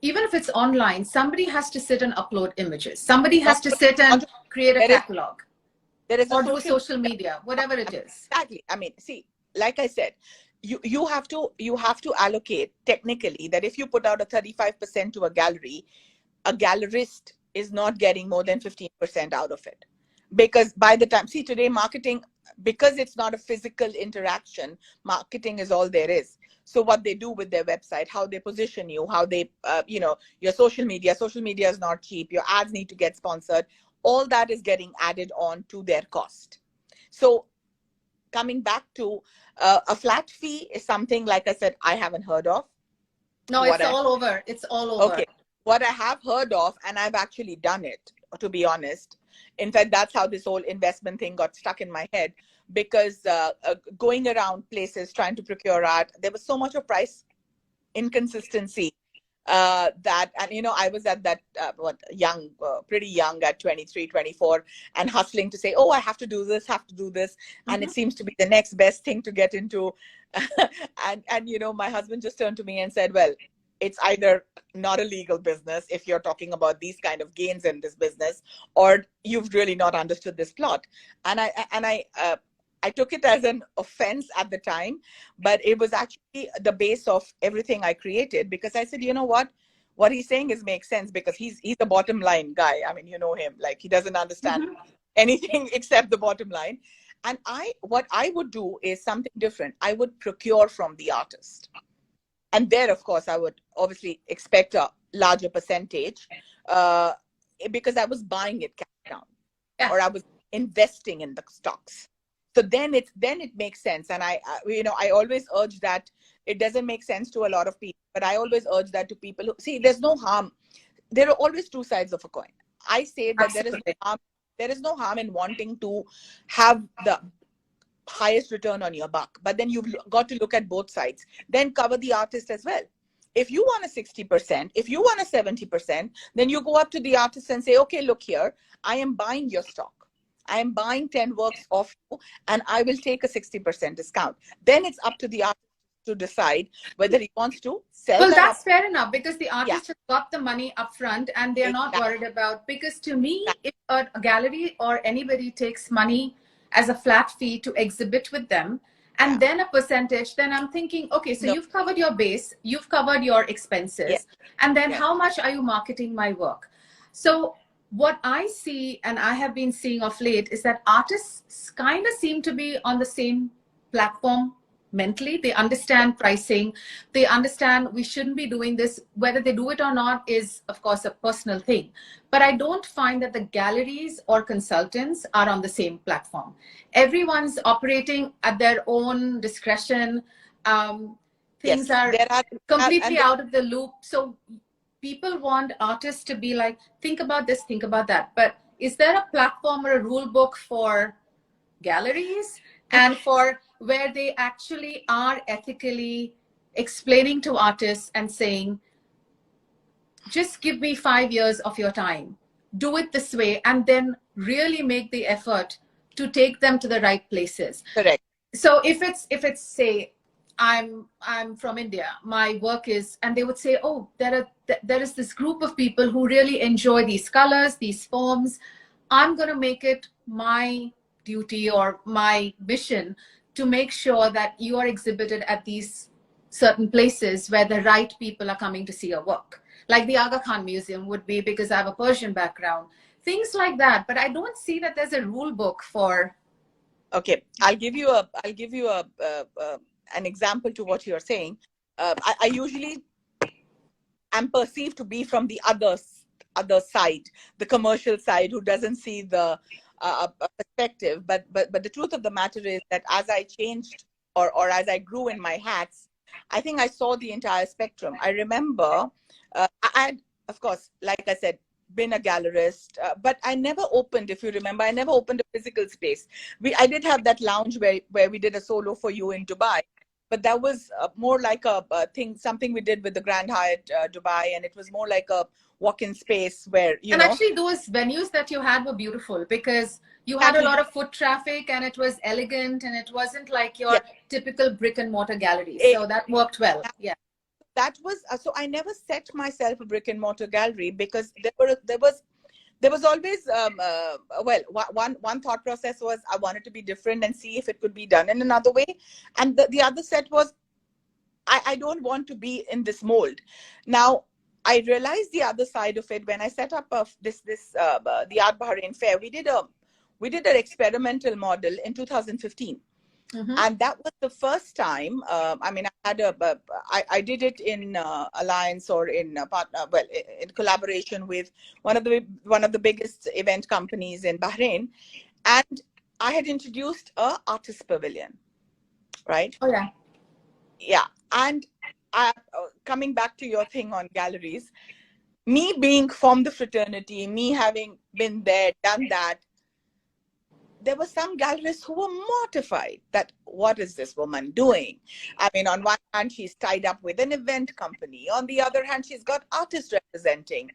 even if it's online, somebody has to sit and upload images. Somebody has to sit and create a catalog. There is or do social media, whatever it is. Exactly. I mean, see, like I said, you have to allocate technically that if you put out a 35% to a gallery, a gallerist is not getting more than 15% out of it. Because by the time, see, today marketing, because it's not a physical interaction, marketing is all there is. So what they do with their website, how they position you, how they, you know, your social media is not cheap. Your ads need to get sponsored. All that is getting added on to their cost. So coming back to a flat fee is something, like I said, I haven't heard of. No, it's all over. It's all over. Okay. What I have heard of, and I've actually done it, to be honest. In fact, that's how this whole investment thing got stuck in my head, because going around places trying to procure art, there was so much of price inconsistency that, and you know, I was at that pretty young at 23, 24, and hustling to say, oh, I have to do this, and it seems to be the next best thing to get into. and you know, my husband just turned to me and said, well, it's either not a legal business if you're talking about these kind of gains in this business, or you've really not understood this plot. And I took it as an offense at the time, but it was actually the base of everything I created, because I said, you know what he's saying makes sense, because he's a bottom line guy. I mean, you know him, like, he doesn't understand anything except the bottom line. And what I would do is something different. I would procure from the artist. And there, of course, I would obviously expect a larger percentage because I was buying it cash down, or I was investing in the stocks. So then it makes sense. And I always urge that. It doesn't make sense to a lot of people, but I always urge that to people who see, there's no harm. There are always two sides of a coin. I say that there is no harm in wanting to have the highest return on your buck, but then you've got to look at both sides. Then cover the artist as well. If you want a 60%, if you want a 70%, then you go up to the artist and say, okay, look here, I am buying your stock. I am buying 10 works off you, and I will take a 60% discount. Then it's up to the artist to decide whether he wants to sell. Well, that's fair enough, because the artist has got the money up front and they're not worried about, because to me, if a gallery or anybody takes money as a flat fee to exhibit with them, and then a percentage, then I'm thinking, okay, so you've covered your base, you've covered your expenses, and then how much are you marketing my work? So what I see and I have been seeing of late is that artists kind of seem to be on the same platform mentally. They understand pricing. They understand we shouldn't be doing this. Whether they do it or not is, of course, a personal thing. But I don't find that the galleries or consultants are on the same platform. Everyone's operating at their own discretion. Things Yes, are there are, completely and out of the loop. So people want artists to be like, think about this, think about that. But is there a platform or a rule book for galleries and for where they actually are ethically explaining to artists and saying, just give me 5 years of your time, do it this way, and then really make the effort to take them to the right places? correct. So if it's say I'm from India, my work is, and they would say, oh, there is this group of people who really enjoy these colors, these forms. I'm going to make it my duty or my mission to make sure that you are exhibited at these certain places where the right people are coming to see your work, like the Aga Khan Museum would be, because I have a Persian background, things like that. But I don't see that there's a rule book for. Okay, I'll give you an example to what you're saying. I usually am perceived to be from the other side, the commercial side, who doesn't see the perspective. But the truth of the matter is that as I changed, or as I grew in my hats, I think I saw the entire spectrum. I remember, I of course, like I said, been a gallerist, but I never opened. If you remember, I never opened a physical space. I did have that lounge where we did a solo for you in Dubai, but that was more like a thing, something we did with the Grand Hyatt Dubai, and it was more like a walk-in space where, And actually, those venues that you had were beautiful because you had a exactly, lot of foot traffic and it was elegant and it wasn't like yeah, your typical brick and mortar gallery. it, So that worked well. Yeah. that was so I never set myself a brick and mortar gallery because there was always well, one thought process was I wanted to be different and see if it could be done in another way, and the other set was I don't want to be in this mold. Now, I realized the other side of it when I set up the Art Bahrain Fair. We did an experimental model in 2015, and that was the first time. I mean, I did it in alliance or in well, in collaboration with one of the biggest event companies in Bahrain, and I had introduced a artist pavilion, right? Oh, yeah. Yeah, and coming back to your thing on galleries, me being from the fraternity, me having been there, done that, there were some gallerists who were mortified that what is this woman doing? I mean, on one hand, she's tied up with an event company. On the other hand, she's got artists representing.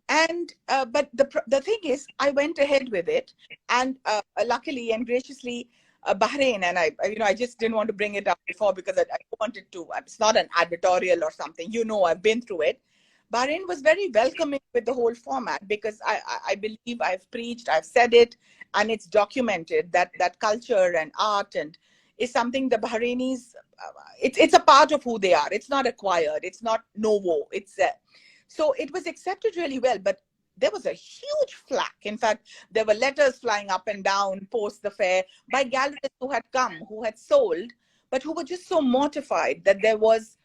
And but the thing is, I went ahead with it, and luckily and graciously, Bahrain, and I just didn't want to bring it up before because I wanted to. It's not an advertorial or something. I've been through it. Bahrain was very welcoming with the whole format because I believe I've preached, I've said it, and it's documented that culture and art and is something the Bahrainis. It's a part of who they are. It's not acquired. It's not novo. So it was accepted really well, but there was a huge flack. In fact, there were letters flying up and down post the fair by gallerists who had come, who had sold, but who were just so mortified that there was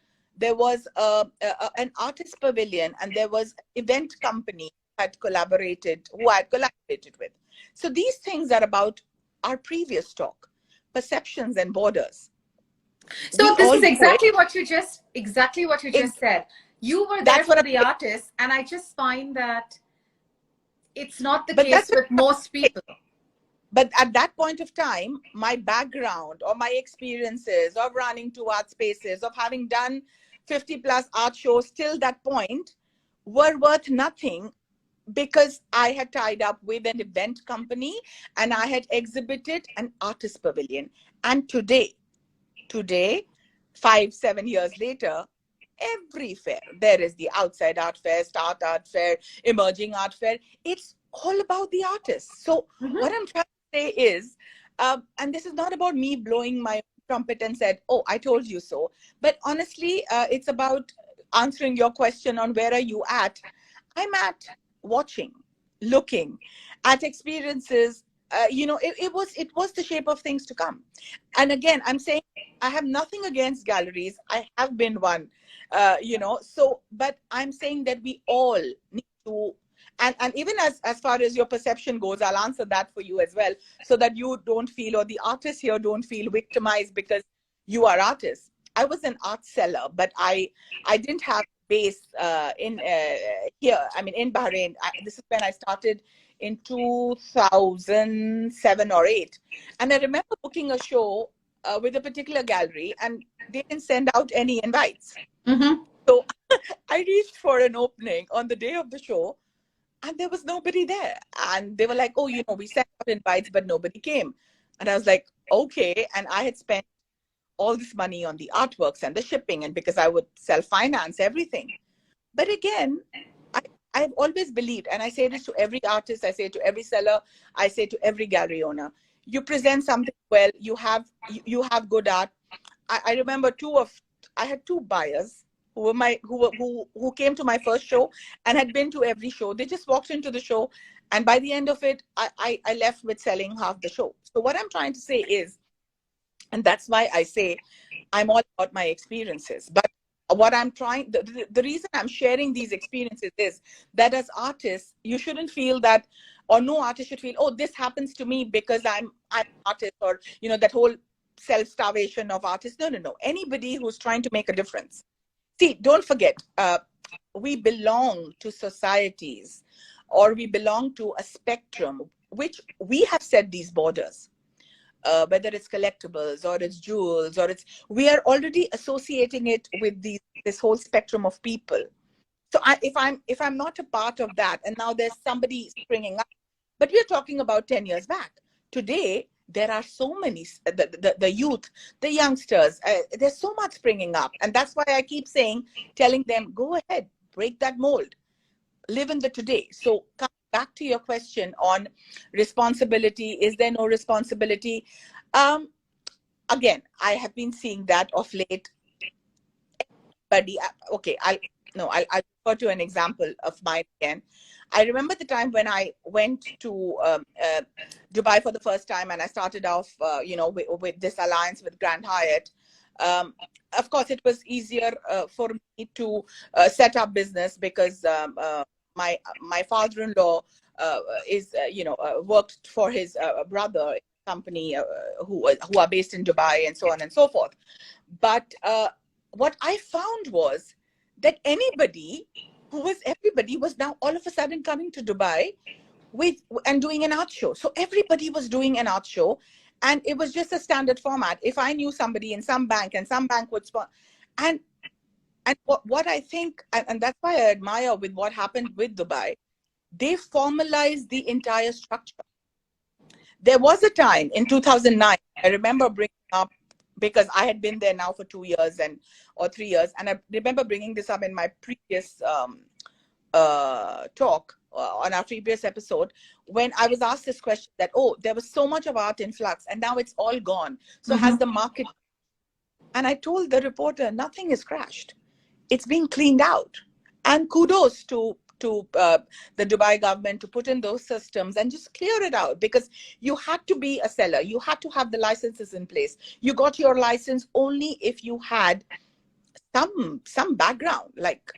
an artist pavilion and there was an event company who I had collaborated with. So these things are about our previous talk, perceptions and borders. So We this all is do it. exactly what you just said. You were there That's what for I'm the saying. artist, and I just find that it's not the But case that's with most people. But at that point of time, my background or my experiences of running to art spaces, of having done 50 plus art shows till that point were worth nothing because I had tied up with an event company and I had exhibited an artist pavilion. And today, 5-7 years later, every fair, there is the outside art fair, start art fair, emerging art fair. It's all about the artists. So what I'm trying to say is, and this is not about me blowing my trumpet and said, oh, I told you so. But honestly, it's about answering your question on where are you at. I'm at watching. looking at experiences, it was the shape of things to come. And again, I'm saying I have nothing against galleries. I have been one, so, but I'm saying that we all need to, and even as far as your perception goes, I'll answer that for you as well, so that you don't feel, or the artists here don't feel victimized because you are artists. I was an art seller, but I didn't have base in here. I mean, in Bahrain. This is when I started in 2007 or 8, and I remember booking a show with a particular gallery, and they didn't send out any invites. Mm-hmm. So I reached for an opening on the day of the show, and there was nobody there. And they were like, "Oh, we sent out invites, but nobody came." And I was like, "Okay." And I had spent all this money on the artworks and the shipping, and because I would self-finance everything. But again, I've always believed, and I say this to every artist, I say to every seller, I say to every gallery owner: you present something well, you have good art. I remember I had two buyers who came to my first show and had been to every show. They just walked into the show, and by the end of it, I left with selling half the show. So what I'm trying to say is, and that's why I say I'm all about my experiences. But what I'm trying, the reason I'm sharing these experiences is that as artists, you shouldn't feel that, or no artist should feel, oh, this happens to me because I'm an artist, or that whole self-starvation of artists. No. Anybody who's trying to make a difference. See, don't forget, we belong to societies, or we belong to a spectrum, which we have set these borders. Whether it's collectibles or it's jewels, or we are already associating it with this whole spectrum of people. So if I'm not a part of that, and now there's somebody springing up, but we're talking about 10 years back. Today there are so many, the youth, the youngsters, there's so much springing up, and that's why I keep telling them, go ahead, break that mold, live in the today. So come back to your question on responsibility. Is there no responsibility? Again, I have been seeing that of late. But okay, I'll refer to an example of mine again. I remember the time when I went to Dubai for the first time, and I started off, with this alliance with Grand Hyatt. Of course, it was easier for me to set up business because my father-in-law is worked for his brother company who are based in Dubai, and so on and so forth. But what I found was that everybody was now all of a sudden coming to Dubai and doing an art show. So everybody was doing an art show, and it was just a standard format. If I knew somebody in some bank, and some bank would sponsor, and what I think, and that's why I admire with what happened with Dubai, they formalized the entire structure. There was a time in 2009, I remember bringing up, because I had been there now for 2 years or 3 years, and I remember bringing this up in my previous talk on our previous episode, when I was asked this question that, oh, there was so much of art in flux, and now it's all gone. So has the market? And I told the reporter, nothing has crashed. It's being cleaned out. And kudos to the Dubai government to put in those systems and just clear it out, because you had to be a seller. You had to have the licenses in place. You got your license only if you had some background, like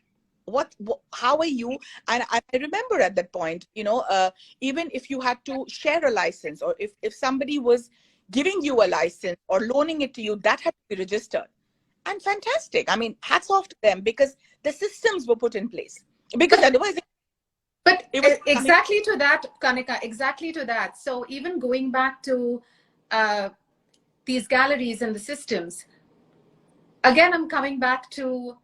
how are you? And I remember at that point, even if you had to share a license, or if somebody was giving you a license or loaning it to you, that had to be registered. And fantastic. I mean, hats off to them, because the systems were put in place. Because otherwise, exactly to that, Kanika, exactly to that. So even going back to these galleries and the systems, again, I'm coming back to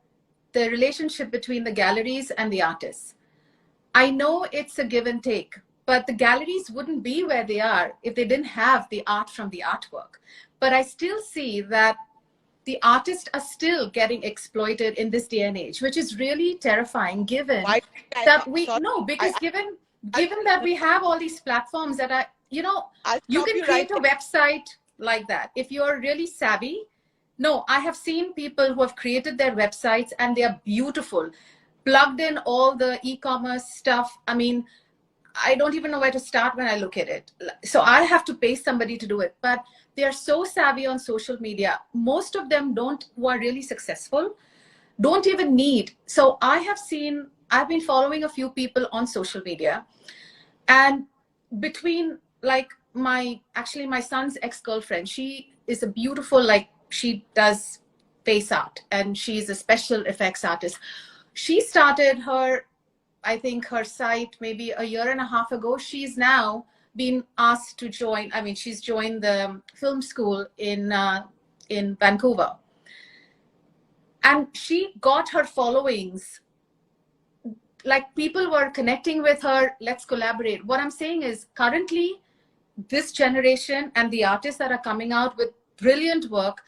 the relationship between the galleries and the artists. I know it's a give and take, but the galleries wouldn't be where they are if they didn't have the art from the artwork. But I still see that the artists are still getting exploited in this day and age, which is really terrifying, given that given that we have all these platforms that are, you can create a website like that if you're really savvy. No, I have seen people who have created their websites, and they are beautiful, plugged in all the e-commerce stuff. I mean, I don't even know where to start when I look at it. So I have to pay somebody to do it. But they are so savvy on social media. Most of them don't, who are really successful, don't even need. So I've been following a few people on social media, and between like my son's ex-girlfriend, she is a beautiful, like she does face art and she's a special effects artist. She started her, I think, her site maybe a year and a half ago. She's now been asked to join. I mean, she's joined the film school in Vancouver, and she got her followings. Like people were connecting with her. Let's collaborate. What I'm saying is, currently, this generation and the artists that are coming out with brilliant work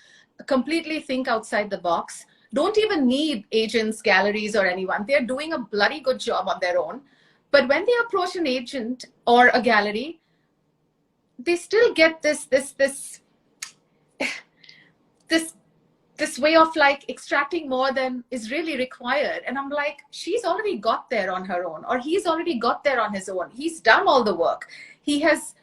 completely think outside the box, don't even need agents, galleries, or anyone. They're doing a bloody good job on their own. But when they approach an agent or a gallery, they still get this this way of like extracting more than is really required. And I'm like, she's already got there on her own, or he's already got there on his own. He's done all the work. He has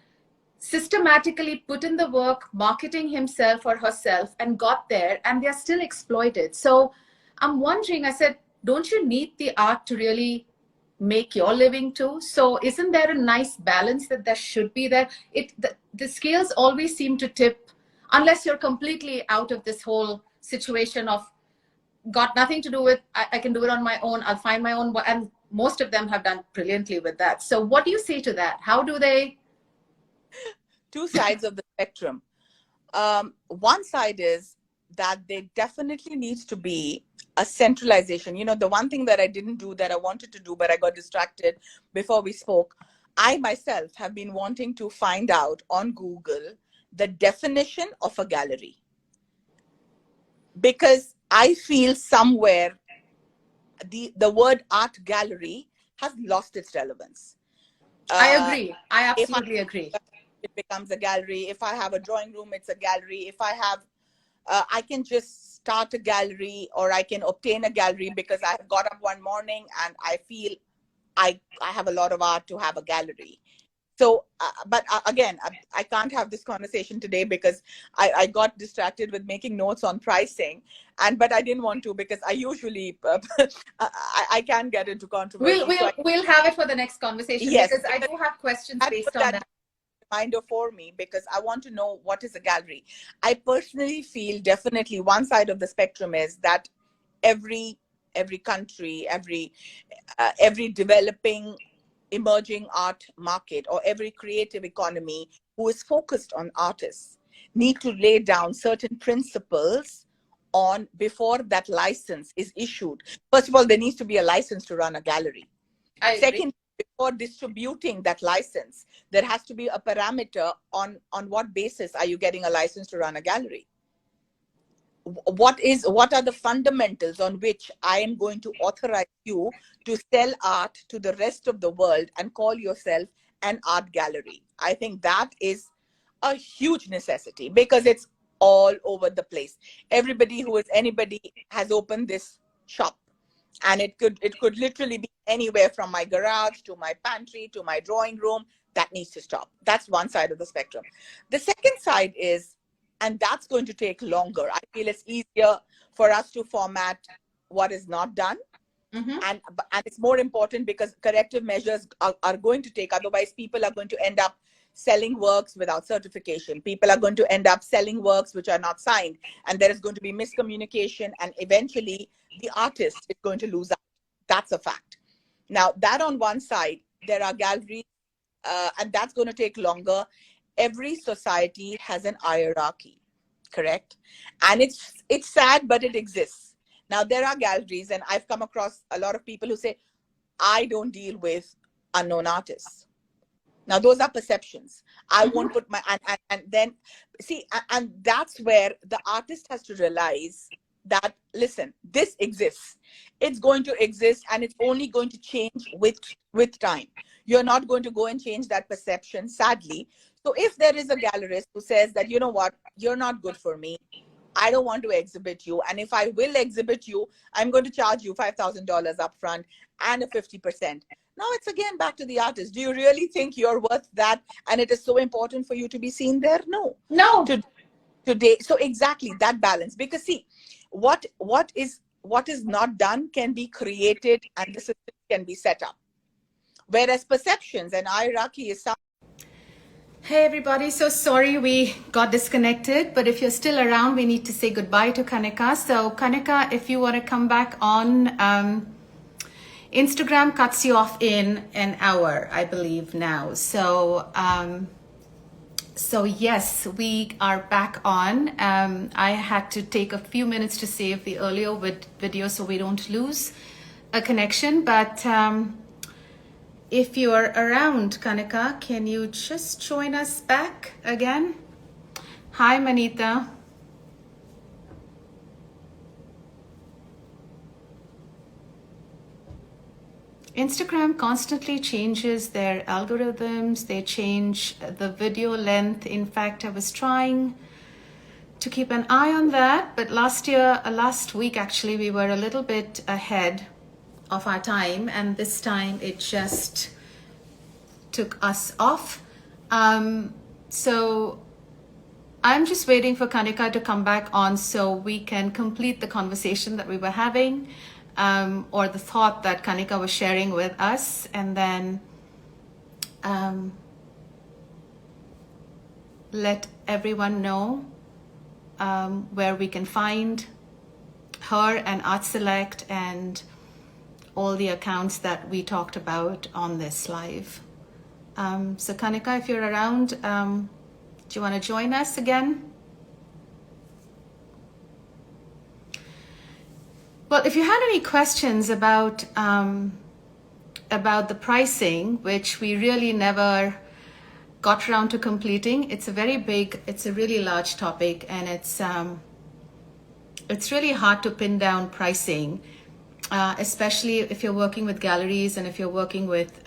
systematically put in the work, marketing himself or herself, and got there, and they're still exploited. So I'm wondering, I said, don't you need the art to really make your living too? So isn't there a nice balance that there should be there? The scales always seem to tip, unless you're completely out of this whole situation of got nothing to do with, I can do it on my own, I'll find my own, and most of them have done brilliantly with that. So what do you say to that? How do they? Two sides of the spectrum. One side is that there definitely needs to be a centralization. You know, the one thing that I didn't do that I wanted to do, but I got distracted before we spoke. I myself have been wanting to find out on Google the definition of a gallery, because I feel somewhere the word art gallery has lost its relevance. I agree. I absolutely agree. It becomes a gallery. If I have a drawing room, it's a gallery. If I have, I can just start a gallery, or I can obtain a gallery because I got up one morning and I feel I have a lot of art to have a gallery. So, but again, I can't have this conversation today because I got distracted with making notes on pricing, but I didn't want to, because I usually I can get into controversy. We'll have it for the next conversation. Yes, because I do have questions based on that. Reminder for me, because I want to know what is a gallery. I personally feel definitely one side of the spectrum is that every country, every developing emerging art market, or every creative economy who is focused on artists, need to lay down certain principles on before that license is issued. First of all, there needs to be a license to run a gallery. Second, before distributing that license, there has to be a parameter on what basis are you getting a license to run a gallery. What are the fundamentals on which I am going to authorize you to sell art to the rest of the world and call yourself an art gallery? I think that is a huge necessity, because it's all over the place. Anybody has opened this shop, and it could literally be anywhere from my garage to my pantry to my drawing room. That needs to stop. That's one side of the spectrum. The second side is, and that's going to take longer. I feel it's easier for us to format what is not done. Mm-hmm. And it's more important because corrective measures are going to take. Otherwise, people are going to end up selling works without certification. People are going to end up selling works which are not signed. And there is going to be miscommunication. And eventually, the artist is going to lose out. That's a fact. Now, that on one side, there are galleries, and that's going to take longer. Every society has an hierarchy, correct? And it's sad, but it exists. Now, there are galleries, and I've come across a lot of people who say, I don't deal with unknown artists. Now, those are perceptions. I won't put my, and then, see, and that's where the artist has to realize that, listen, this exists. It's going to exist, and it's only going to change with time. You're not going to go and change that perception, sadly. So if there is a gallerist who says that, you know what, you're not good for me, I don't want to exhibit you, and if I will exhibit you, I'm going to charge you $5,000 upfront and a 50%. Now it's again back to the artist. Do you really think you're worth that? And it is so important for you to be seen there? No. No. Today, so exactly that balance. Because see, what is not done can be created, and the system can be set up. Whereas perceptions and hierarchy is. Hey everybody, so sorry we got disconnected, but if you're still around, we need to say goodbye to Kanika. So Kanika, if you want to come back on, Instagram cuts you off in an hour, I believe now. So yes, we are back on. I had to take a few minutes to save the earlier video so we don't lose a connection, but if you're around, Kanika, can you just join us back again? Hi, Manita. Instagram constantly changes their algorithms. They change the video length. In fact, I was trying to keep an eye on that, but last week actually, we were a little bit ahead of our time, and this time it just took us off. So I'm just waiting for Kanika to come back on so we can complete the conversation that we were having, or the thought that Kanika was sharing with us, and then let everyone know where we can find her and Art Select and all the accounts that we talked about on this live. So Kanika, if you're around, do you want to join us again? Well, if you had any questions about the pricing, which we really never got around to completing, it's a really large topic, and it's really hard to pin down pricing, especially if you're working with galleries and if you're working with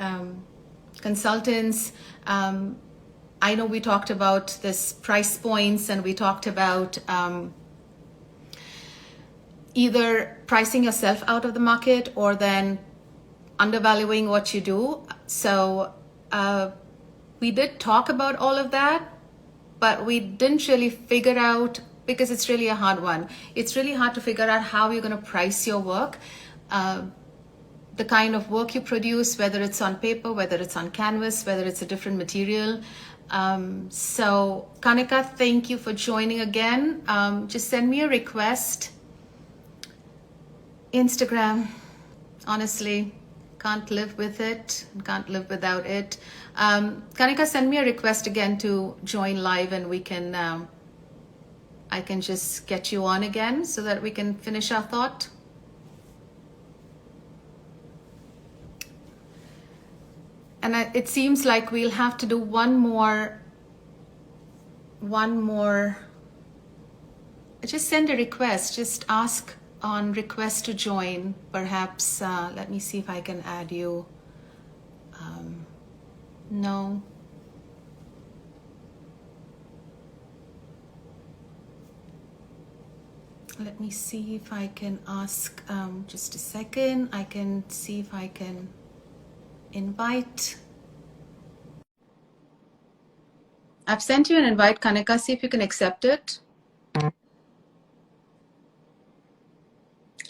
consultants. I know we talked about this price points, and we talked about either pricing yourself out of the market or then undervaluing what you do. So we did talk about all of that, but we didn't really figure out, because it's really a hard one. It's really hard to figure out how you're going to price your work. The kind of work you produce, whether it's on paper, whether it's on canvas, whether it's a different material. So Kanika, thank you for joining again. Just send me a request. Instagram, honestly, can't live with it, can't live without it. Kanika, send me a request again to join live, and we can, I can just get you on again so that we can finish our thought. And it seems like we'll have to do one more. Just send a request. Just ask on request to join. Perhaps, let me see if I can add you. No. Let me see if I can ask, just a second. I can see if I can invite. I've sent you an invite, Kanika. See if you can accept it.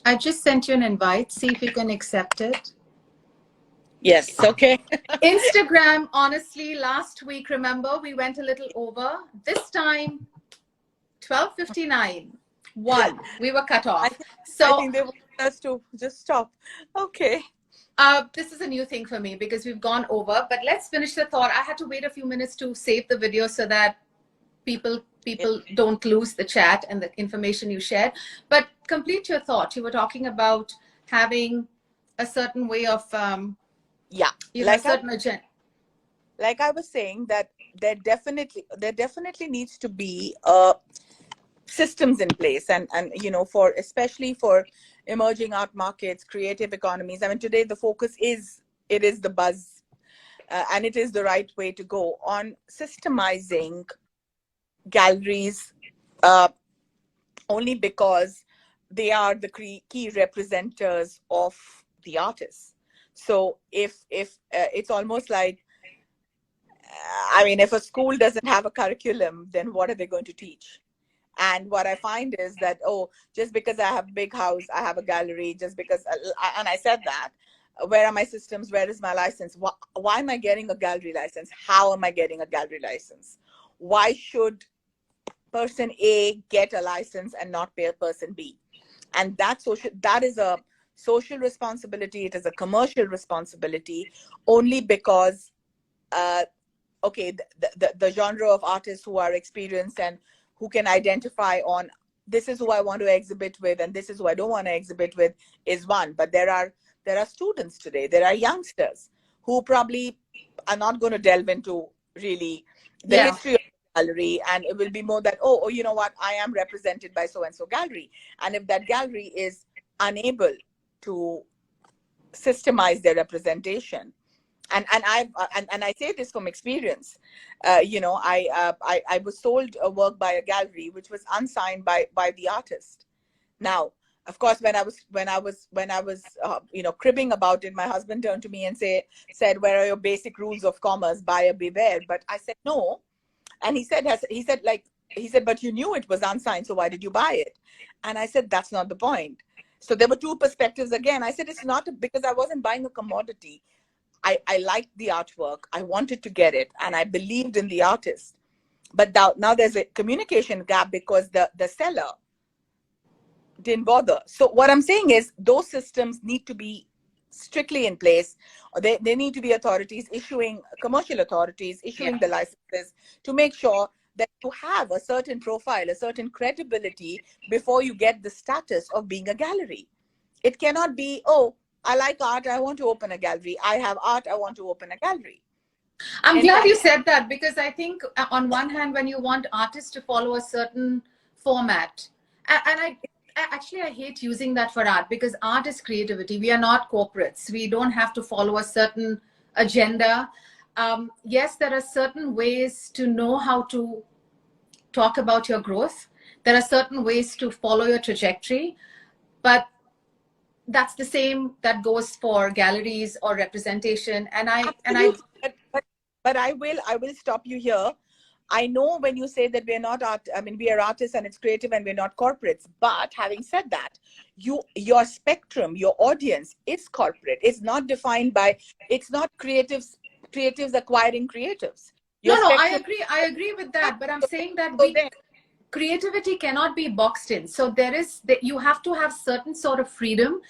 I just sent you an invite. See if you can accept it. Yes, okay. Instagram, honestly, last week, remember, we went a little over. This time, 12:59. We were cut off. I think they want us to just stop. Okay. This is a new thing for me because we've gone over, but let's finish the thought. I had to wait a few minutes to save the video so that people don't lose the chat and the information you shared. But complete your thought. You were talking about having a certain way of like a certain agenda. Like I was saying, that there definitely needs to be systems in place, and for especially for emerging art markets, creative economies. I mean, today the focus is the buzz, and it is the right way to go on systemizing galleries, only because they are the key representatives of the artists. So if it's almost like, I mean, if a school doesn't have a curriculum, then what are they going to teach? And what I find is that, oh, just because I have a big house, I have a gallery, just because, and I said that, where are my systems? Where is my license? Why am I getting a gallery license? How am I getting a gallery license? Why should person A get a license and not pay person B? And that is a social responsibility. It is a commercial responsibility, only because okay, the genre of artists who are experienced and who can identify on, this is who I want to exhibit with and this is who I don't want to exhibit with, is one. But there are students today, there are youngsters who probably are not going to delve into really the Yeah. history of the gallery, and it will be more that, oh, you know what, I am represented by so and so gallery. And if that gallery is unable to systemize their representation, and I say this from experience. I was sold a work by a gallery which was unsigned by the artist. Now, of course, when I was cribbing about it, my husband turned to me and said, "Where are your basic rules of commerce? Buyer beware." But I said no, and he said, "But you knew it was unsigned, so why did you buy it?" And I said, "That's not the point." So there were two perspectives again. I said, it's not because I wasn't buying a commodity. I liked the artwork. I wanted to get it, and I believed in the artist. But now there's a communication gap because the seller didn't bother. So what I'm saying is those systems need to be strictly in place. Or they need to be authorities issuing, commercial authorities issuing the licenses, to make sure that you have a certain profile, a certain credibility before you get the status of being a gallery. It cannot be, oh, I like art, I want to open a gallery. I have art, I want to open a gallery. I'm In glad fact, you said that, because I think on one hand, when you want artists to follow a certain format, and actually I hate using that for art, because art is creativity. We are not corporates. We don't have to follow a certain agenda. Yes, there are certain ways to know how to talk about your growth. There are certain ways to follow your trajectory, but that's the same that goes for galleries or representation. And I absolutely. But I will stop you here. I know when you say that we're not art, I mean, we are artists and it's creative and we're not corporates. But having said that, your spectrum, your audience is corporate. It's not defined by, it's not creatives acquiring creatives. Your no, spectrum. I agree with that, but I'm saying that So then, creativity cannot be boxed in. So there is that you have to have certain sort of freedom,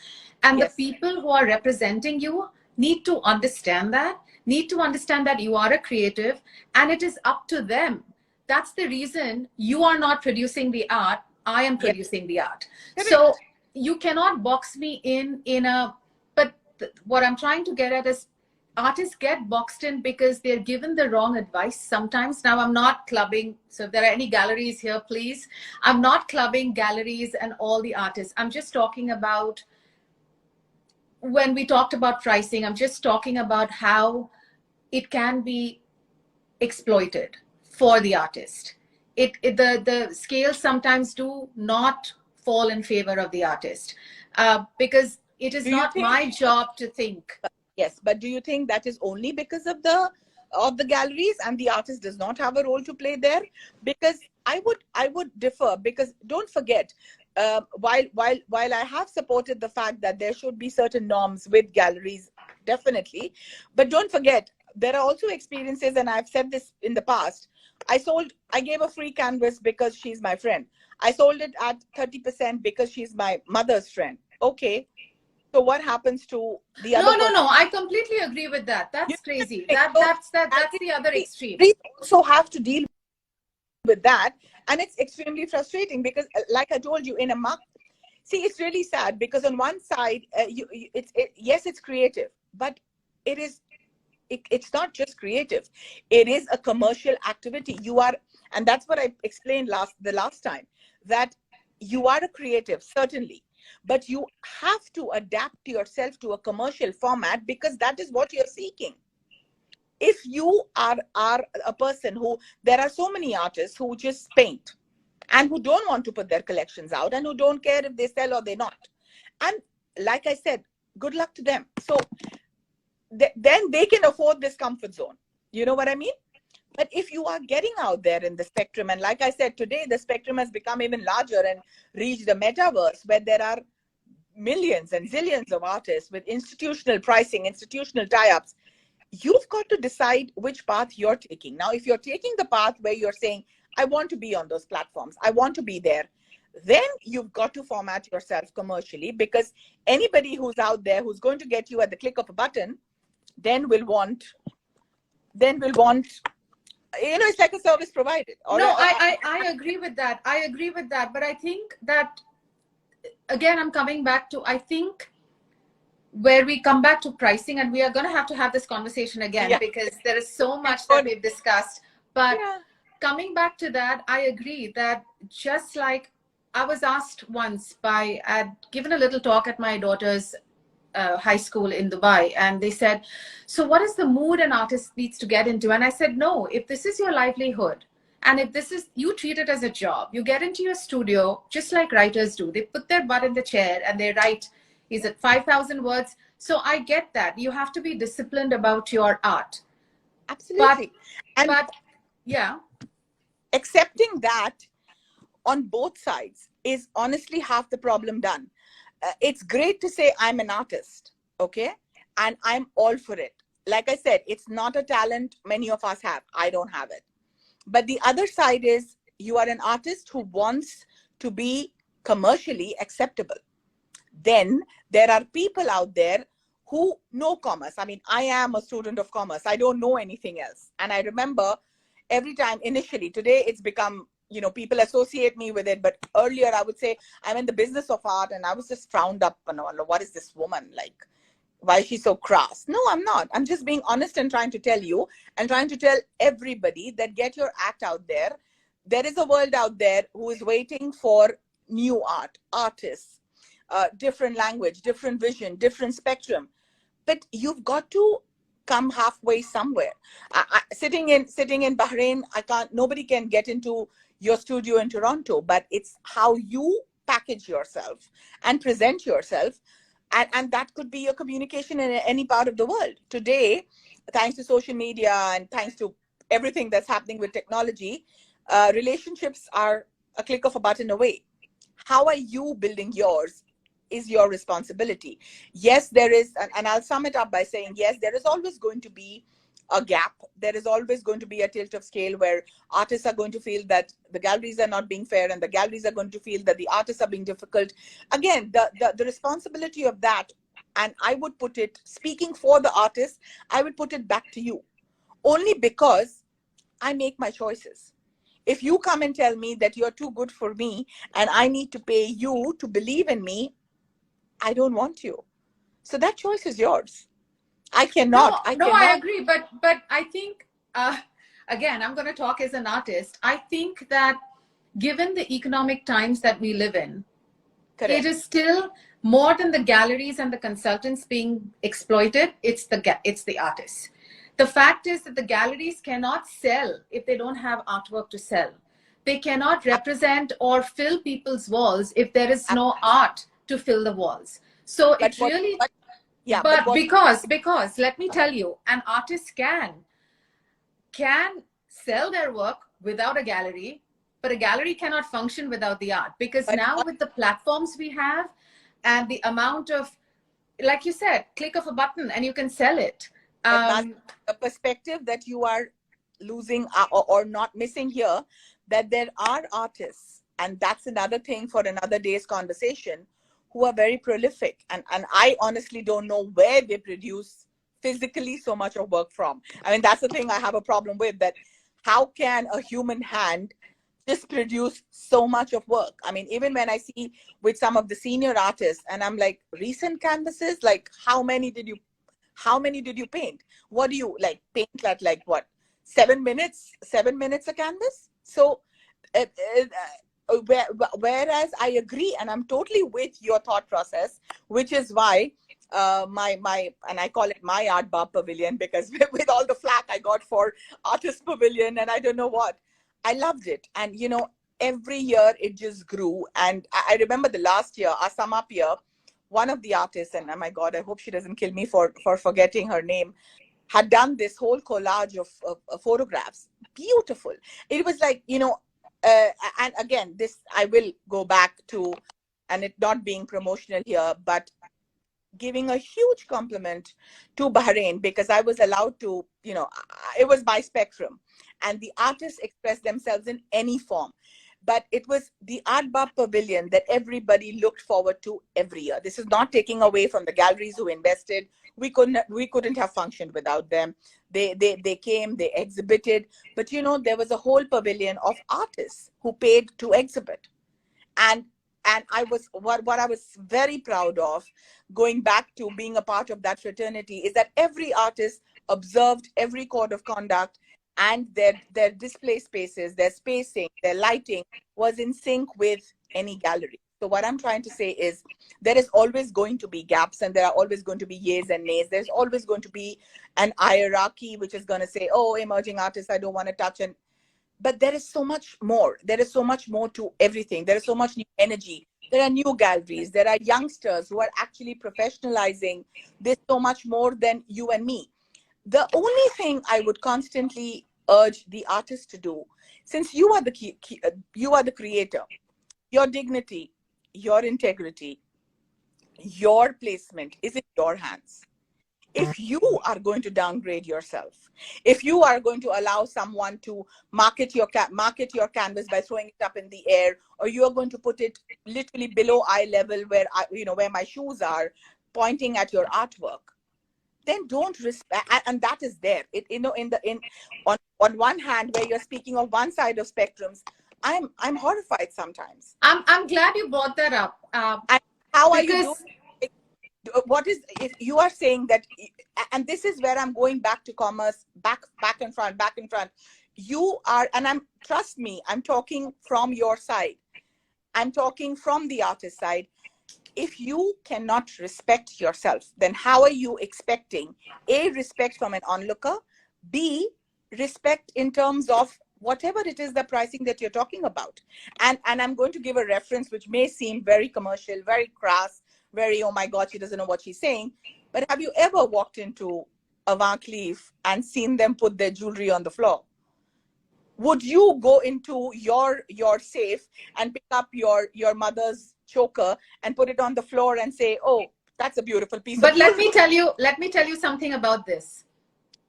and the yes, people who are representing you need to understand that you are a creative, and it is up to them. That's the reason you are not producing the art, I am yes, producing the art. So correct. you cannot box me in a, but what I'm trying to get at is, artists get boxed in because they're given the wrong advice sometimes. Now, I'm not clubbing, so if there are any galleries here, please, I'm not clubbing galleries and all the artists. I'm just talking about, when we talked about pricing, I'm just talking about how it can be exploited for the artist. The scales sometimes do not fall in favor of the artist, because it is Do you not think? my job to think. Yes, but do you think that is only because of the galleries and the artist does not have a role to play there? Because I would differ, because don't forget, while I have supported the fact that there should be certain norms with galleries, definitely, but don't forget there are also experiences, and I've said this in the past. I gave a free canvas because she's my friend. I sold it at 30% because she's my mother's friend. Okay, so what happens to the other person? No, I completely agree with that. You That's know, crazy. so That's the other we extreme. we also have to deal with that, and it's extremely frustrating because, like I told you, in a mark, see, it's really sad because on one side, yes, it's creative, but it is it's not just creative. It is a commercial activity. You are, and that's what I explained the last time, that you are a creative, certainly, but you have to adapt yourself to a commercial format because that is what you're seeking. If you are a person who, there are so many artists who just paint and who don't want to put their collections out and who don't care if they sell or they not, and like I said, good luck to them. So then they can afford this comfort zone. You know what I mean? But if you are getting out there in the spectrum, and like I said, today the spectrum has become even larger and reached the metaverse, where there are millions and zillions of artists with institutional pricing, institutional tie-ups. You've got to decide which path you're taking. Now, if you're taking the path where you're saying, I want to be on those platforms, I want to be there, then you've got to format yourself commercially, because anybody who's out there who's going to get you at the click of a button then will want, it's like a service provided. No, I agree with that. I agree with that. But I think that, again, I'm coming back to, I think where we come back to pricing, and we are going to have this conversation again, because there is so much that we've discussed. But coming back to that, I agree that just like I was asked once I'd given a little talk at my daughter's high school in Dubai, and they said, so what is the mood an artist needs to get into? And I said, no, if this is your livelihood, and if this is, you treat it as a job, you get into your studio just like writers do. They put their butt in the chair and they write, is it 5,000 words? So I get that. You have to be disciplined about your art. Absolutely. But yeah. Accepting that on both sides is honestly half the problem done. It's great to say I'm an artist, okay? And I'm all for it. Like I said, it's not a talent many of us have. I don't have it. But the other side is you are an artist who wants to be commercially acceptable. Then there are people out there who know commerce. I mean, I am a student of commerce. I don't know anything else. And I remember every time initially, today it's become, people associate me with it. But earlier I would say I'm in the business of art, and I was just frowned up. What is this woman like? Why is she so crass? No, I'm not. I'm just being honest and trying to tell you, and trying to tell everybody that get your act out there. There is a world out there who is waiting for new artists, different language, different vision, different spectrum. But you've got to come halfway somewhere. Sitting in Bahrain, nobody can get into your studio in Toronto, but it's how you package yourself and present yourself. And that could be your communication in any part of the world. Today, thanks to social media and thanks to everything that's happening with technology, relationships are a click of a button away. How are you building yours is your responsibility. Yes, there is, and I'll sum it up by saying, yes, there is always going to be a gap. There is always going to be a tilt of scale where artists are going to feel that the galleries are not being fair, and the galleries are going to feel that the artists are being difficult. Again, the responsibility of that, and I would put it, speaking for the artist, I would put it back to you. Only because I make my choices. If you come and tell me that you're too good for me and I need to pay you to believe in me, I don't want you. So that choice is yours. I cannot. I agree. But I think, again, I'm going to talk as an artist. I think that given the economic times that we live in, correct, it is still more than the galleries and the consultants being exploited. It's the artists. The fact is that the galleries cannot sell if they don't have artwork to sell. They cannot represent or fill people's walls if there is no art to fill the walls. So it's really, because let me tell you, an artist can sell their work without a gallery, but a gallery cannot function without the art. Because now with the platforms we have and the amount of, like you said, click of a button and you can sell it. A perspective that you are losing or not missing here, that there are artists, and that's another thing for another day's conversation, who are very prolific. And I honestly don't know where they produce physically so much of work from. I mean, that's the thing I have a problem with, that how can a human hand just produce so much of work? I mean, even when I see with some of the senior artists, and I'm like, recent canvases, like how many did you paint? What do you like paint at, like what, 7 minutes a canvas? So whereas I agree, and I'm totally with your thought process, which is why my and I call it my art bar pavilion, because with all the flack I got for artist pavilion and I don't know what, I loved it. And every year it just grew. And I remember the last year, our sum up year, one of the artists, and oh my God, I hope she doesn't kill me for forgetting her name, had done this whole collage of photographs. Beautiful. It was like, and again, this I will go back to, and it not being promotional here, but giving a huge compliment to Bahrain, because I was allowed to, it was my spectrum, and the artists expressed themselves in any form. But it was the Art Bar Pavilion that everybody looked forward to every year. This is not taking away from the galleries who invested. We couldn't have functioned without them. They came, they exhibited, but there was a whole pavilion of artists who paid to exhibit. And I was what I was very proud of, going back to being a part of that fraternity, is that every artist observed every code of conduct, and their display spaces, their spacing, their lighting was in sync with any gallery. So what I'm trying to say is, there is always going to be gaps, and there are always going to be yeas and nays. There's always going to be an hierarchy which is going to say, oh, emerging artists, I don't want to touch. But there is so much more. There is so much more to everything. There is so much new energy. There are new galleries. There are youngsters who are actually professionalizing this so much more than you and me. The only thing I would constantly urge the artist to do, since you are you are the creator, your dignity, your integrity, your placement is in your hands. If you are going to downgrade yourself, if you are going to allow someone to market your canvas by throwing it up in the air, or you are going to put it literally below eye level, where my shoes are, pointing at your artwork, then don't respect. And that is there. On one hand, where you're speaking of one side of spectrums, I'm horrified sometimes. I'm glad you brought that up. And how are you Because doing? What is, if you are saying that, and this is where I'm going back to commerce, back and front, you are, and trust me, I'm talking from your side. I'm talking from the artist side. If you cannot respect yourself, then how are you expecting A, respect from an onlooker, B, respect in terms of whatever it is, the pricing that you're talking about? And I'm going to give a reference which may seem very commercial, very crass, very, oh my God, she doesn't know what she's saying. But have you ever walked into a Van Cleef and seen them put their jewelry on the floor? Would you go into your safe and pick up your mother's choker and put it on the floor and say, oh, that's a beautiful piece but of jewelry? let me tell you something about this.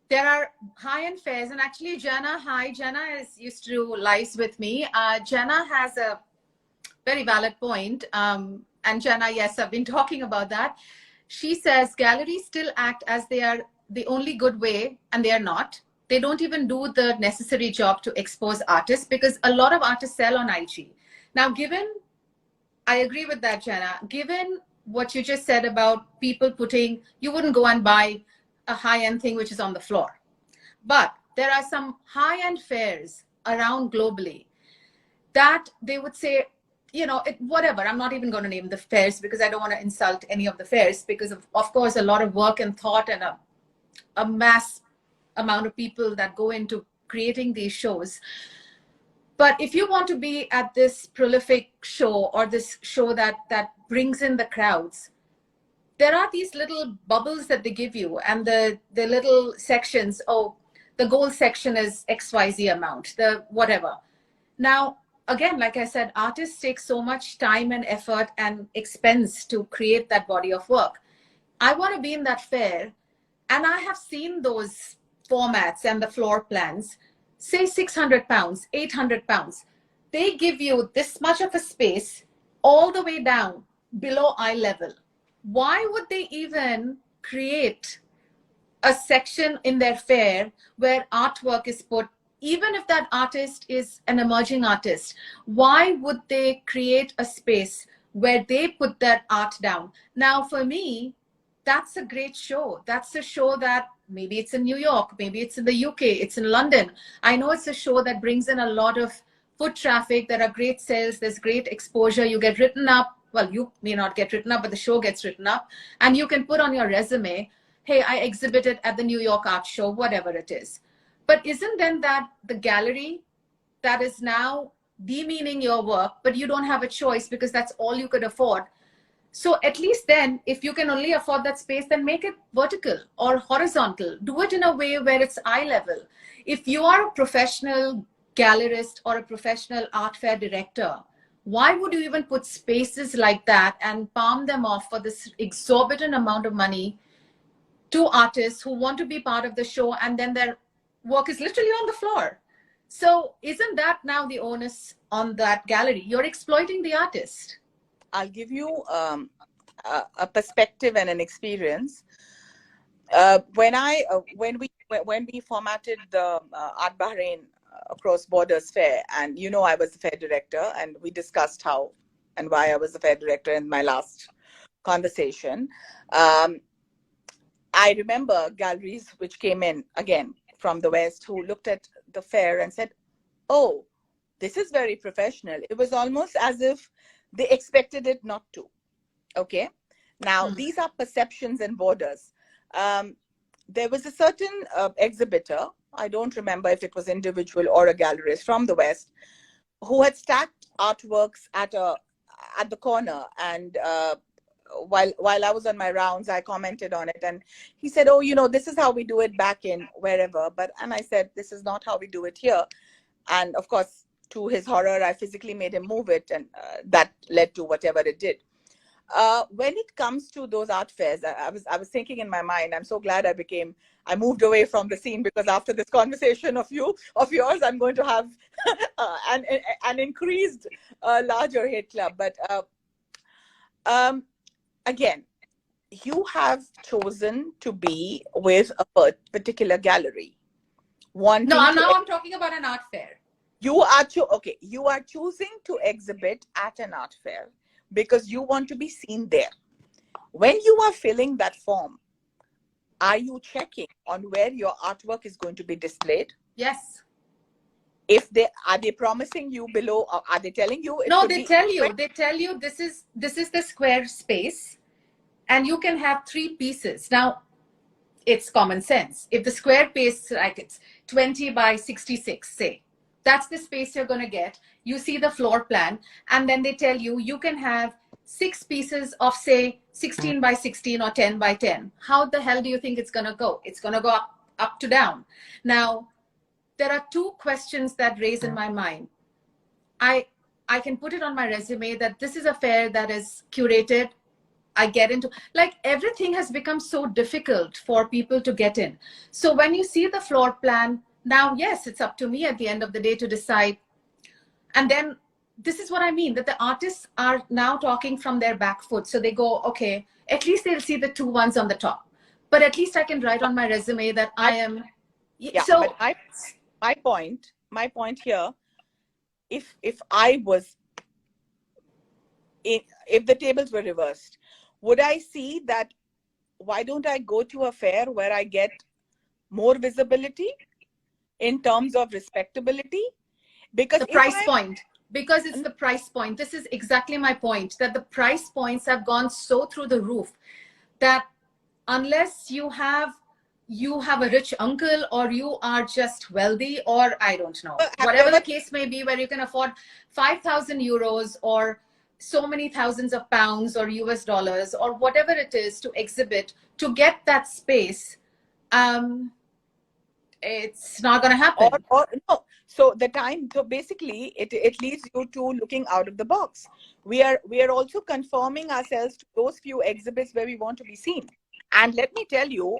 There are high-end fairs, and actually Jenna used to do lives with me. Jenna has a very valid point. And Jenna, yes, I've been talking about that. She says galleries still act as they are the only good way, and they are not. They don't even do the necessary job to expose artists, because a lot of artists sell on IG. Now, I agree with that, Jenna. Given what you just said about people you wouldn't go and buy a high-end thing which is on the floor. But there are some high-end fairs around globally that they would say, whatever, I'm not even going to name the fairs because I don't want to insult any of the fairs, because of course, a lot of work and thought and a mass amount of people that go into creating these shows. But if you want to be at this prolific show, or this show that brings in the crowds, there are these little bubbles that they give you, and the little sections. Oh, the gold section is XYZ amount, the whatever. Now, again, like I said, artists take so much time and effort and expense to create that body of work. I want to be in that fair, and I have seen those formats and the floor plans, say 600 pounds, 800 pounds. They give you this much of a space all the way down below eye level. Why would they even create a section in their fair where artwork is put? Even if that artist is an emerging artist, why would they create a space where they put that art down? Now, for me, that's a great show. That's a show that maybe it's in New York, maybe it's in the UK, it's in London. I know it's a show that brings in a lot of foot traffic. There are great sales, there's great exposure. You get written up. Well, you may not get written up, but the show gets written up. And you can put on your resume, hey, I exhibited at the New York Art Show, whatever it is. But isn't then that the gallery that is now demeaning your work, but you don't have a choice because that's all you could afford? So at least then, if you can only afford that space, then make it vertical or horizontal. Do it in a way where it's eye level. If you are a professional gallerist or a professional art fair director, why would you even put spaces like that and palm them off for this exorbitant amount of money to artists who want to be part of the show, and then their work is literally on the floor? So isn't that now the onus on that gallery? You're exploiting the artist. I'll give you a perspective and an experience. When we formatted the Art Bahrain Across Borders Fair, and I was the fair director, and we discussed how and why I was the fair director in my last conversation. I remember galleries which came in again from the West who looked at the fair and said, "Oh, this is very professional." It was almost as if they expected it not to. Okay. Now, these are perceptions and borders. There was a certain exhibitor, I don't remember if it was individual or a gallerist from the West, who had stacked artworks at the corner. And while I was on my rounds, I commented on it. And he said, "Oh, this is how we do it back in wherever." And I said, "This is not how we do it here." And of course, to his horror, I physically made him move it. And that led to whatever it did. When it comes to those art fairs, I was thinking in my mind, I'm so glad I moved away from the scene, because after this conversation of yours, I'm going to have an increased larger hit club. But again, you have chosen to be with a particular gallery. No, now I'm talking about an art fair. You are choosing to exhibit at an art fair because you want to be seen there. When you are filling that form, are you checking on where your artwork is going to be displayed? Yes. Are they promising you below, or are they telling you? No, they tell you this is the square space, and you can have 3 pieces. Now, it's common sense. If the square space, like it's 20 by 66, say, that's the space you're going to get. You see the floor plan, and then they tell you can have 6 pieces of, say, 16 by 16 or 10 by 10. How the hell do you think it's going to go? It's going to go up to down. Now, there are 2 questions that raise in my mind. I can put it on my resume that this is a fair that is curated. I get into, like, everything has become so difficult for people to get in. So when you see the floor plan, now, yes, it's up to me at the end of the day to decide. And then this is what I mean, that the artists are now talking from their back foot. So they go, okay, at least they'll see the 2 ones on the top. But at least I can write on my resume that I am. Yeah, so but my point here, if I was, if the tables were reversed, would I see that, why don't I go to a fair where I get more visibility in terms of respectability? Because the price point, because it's the price point. This is exactly my point, that the price points have gone so through the roof that unless you have a rich uncle, or you are just wealthy, or I don't know, whatever the case may be, where you can afford 5,000 euros or so many thousands of pounds or US dollars or whatever it is to exhibit, to get that space, it's not going to happen. Or no. So basically it leads you to looking out of the box. We are also conforming ourselves to those few exhibits where we want to be seen. And let me tell you,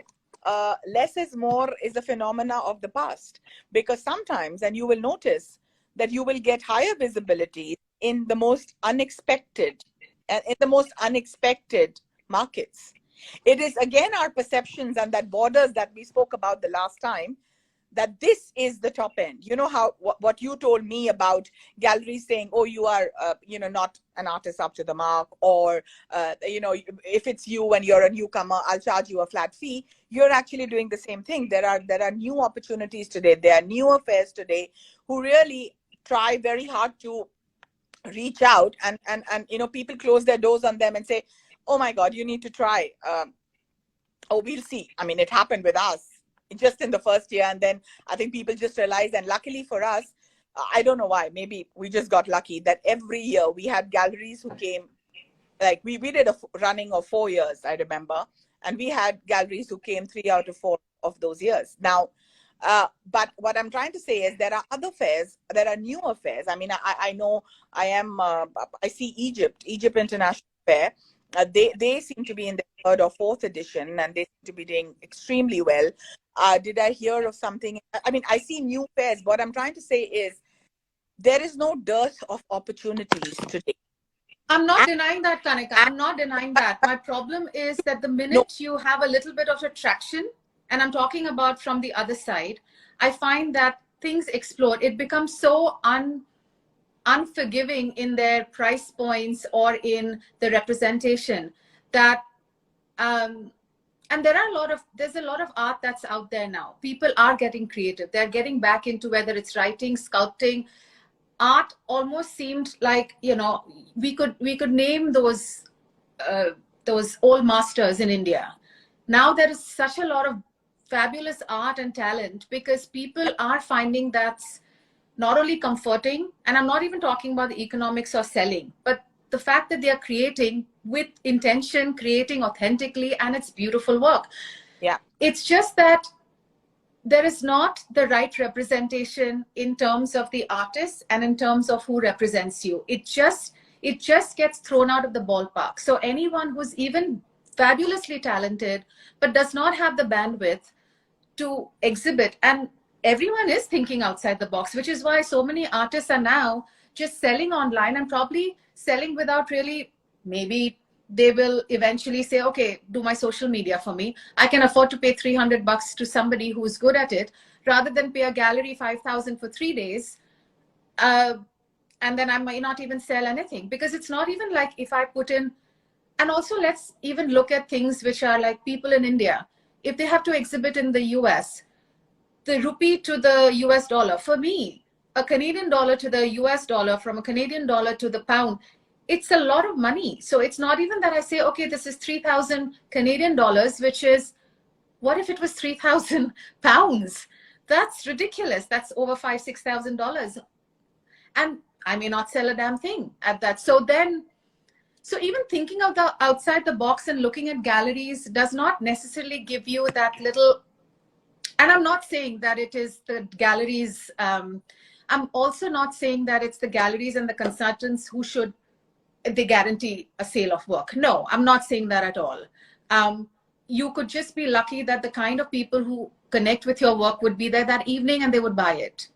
less is more is a phenomena of the past, because sometimes, and you will notice that you will get higher visibility in the most unexpected markets. It is again our perceptions and that borders that we spoke about the last time, that this is the top end. You know how what you told me about galleries saying, "Oh, you are not an artist up to the mark," or if it's you and you're a newcomer, I'll charge you a flat fee. You're actually doing the same thing. There are new opportunities today. There are new affairs today who really try very hard to reach out, and people close their doors on them and say, "Oh my God, you need to try." Oh, we'll see. I mean, it happened with us just in the first year, and then I think people just realized, and luckily for us, I don't know why, maybe we just got lucky, that every year we had galleries who came like we did a running of 4 years, I remember, and we had galleries who came 3 out of 4 of those years. Now, but what I'm trying to say is there are other fairs, there are newer fairs. I mean, I know I see Egypt International Fair. They seem to be in the third or fourth edition, and they seem to be doing extremely well. Did I hear of something? I mean, I see new fairs. What I'm trying to say is there is no dearth of opportunities today. I'm not denying that, Kanika. I'm not denying that. My problem is that the No, minute you have a little bit of attraction, and I'm talking about from the other side, I find that things explode. It becomes so unforgiving in their price points or in the representation that and there's a lot of art that's out there now. People are getting creative. They're getting back into whether it's writing, sculpting. Art almost seemed like, you know, we could name those old masters in India. Now there is such a lot of fabulous art and talent because people are finding that's not only comforting, and I'm not even talking about the economics or selling, but the fact that they are creating with intention, creating authentically, and it's beautiful work. yeah. It's just that there is not the right representation in terms of the artist and in terms of who represents you. It just gets thrown out of the ballpark. So anyone who's even fabulously talented but does not have the bandwidth to exhibit, and everyone is thinking outside the box, which is why so many artists are now just selling online and probably selling without really, maybe they will eventually say, okay, do my social media for me. I can afford to pay $300 to somebody who's good at it rather than pay a gallery 5,000 for 3 days. And then I might not even sell anything, because it's not even like if I put in, and also let's even look at things which are like people in India. If they have to exhibit in the US, the rupee to the US dollar, for me, a Canadian dollar to the US dollar, from a Canadian dollar to the pound, it's a lot of money. So it's not even that I say, okay, this is 3,000 Canadian dollars, which is, what if it was 3,000 pounds? That's ridiculous. That's over $5,000-6,000. And I may not sell a damn thing at that. So even thinking of the outside the box and looking at galleries does not necessarily give you that little, and I'm not saying that it is the galleries. I'm also not saying that it's the galleries and the consultants who should, they guarantee a sale of work. No, I'm not saying that at all. You could just be lucky that the kind of people who connect with your work would be there that evening and they would buy it.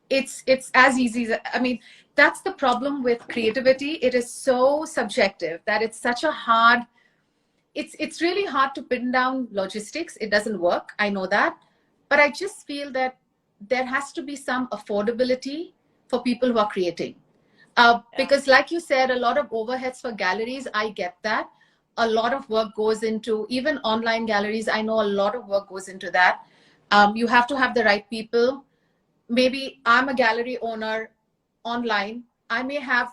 It's as easy as, I mean, that's the problem with creativity. It is so subjective that it's such a hard, it's really hard to pin down logistics. It doesn't work. I know that. But I just feel that there has to be some affordability for people who are creating. Because like you said, a lot of overheads for galleries, I get that. A lot of work goes into, even online galleries, I know a lot of work goes into that. You have to have the right people. Maybe I'm a gallery owner online. I may have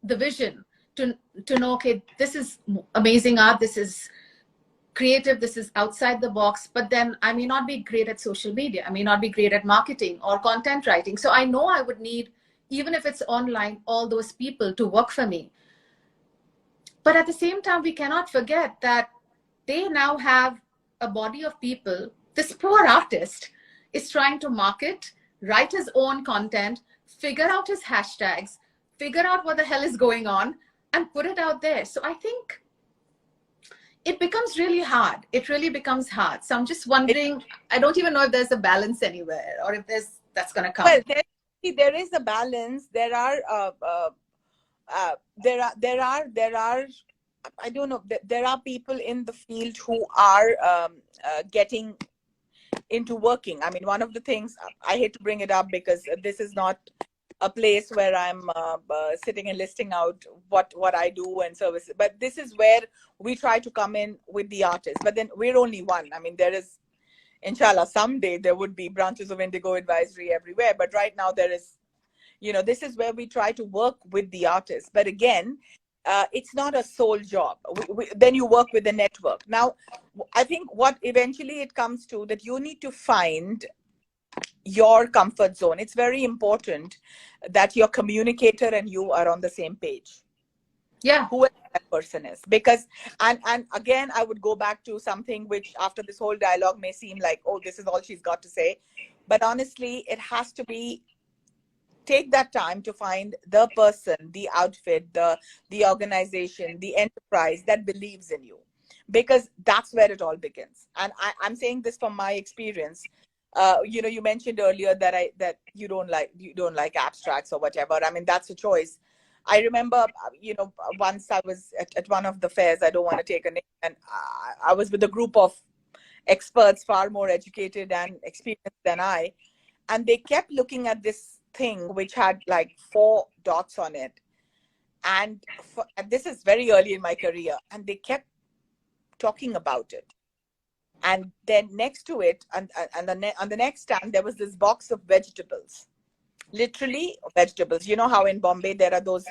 the vision to know, okay, this is amazing art, this is creative, this is outside the box, but then I may not be great at social media. I may not be great at marketing or content writing. So I know I would need, even if it's online, all those people to work for me. But at the same time, we cannot forget that they now have a body of people. This poor artist is trying to market, write his own content, figure out his hashtags, figure out what the hell is going on, and put it out there. So I think it becomes really hard. It really becomes hard. So I'm just wondering, I don't even know if there's a balance anywhere, or if that's going to come. Well, there is a balance. There are I don't know, there are people in the field who are getting into working. I mean, one of the things, I hate to bring it up because this is not a place where I'm sitting and listing out what I do and services, but this is where we try to come in with the artists. But then we're only one. I mean, there is, inshallah, someday there would be branches of Indigo Advisory everywhere, but right now there is, you know, this is where we try to work with the artists. But again, it's not a sole job. Then you work with the network. Now, I think what eventually it comes to, that you need to find your comfort zone. It's very important that your communicator and you are on the same page. Yeah. whoever that person is. Because, and again, I would go back to something which after this whole dialogue may seem like, oh, this is all she's got to say. But honestly, it has to be, take that time to find the person, the outfit, the organization, the enterprise that believes in you, because that's where it all begins. And I'm saying this from my experience. You mentioned earlier that that you don't like abstracts or whatever. I mean, that's a choice. I remember, once I was at one of the fairs. I don't want to take a name, and I was with a group of experts, far more educated and experienced than I, and they kept looking at this thing which had like 4 dots on it, and this is very early in my career, and they kept talking about it. And then next to it, on the next stand, there was this box of vegetables, literally vegetables. You know how in Bombay there are those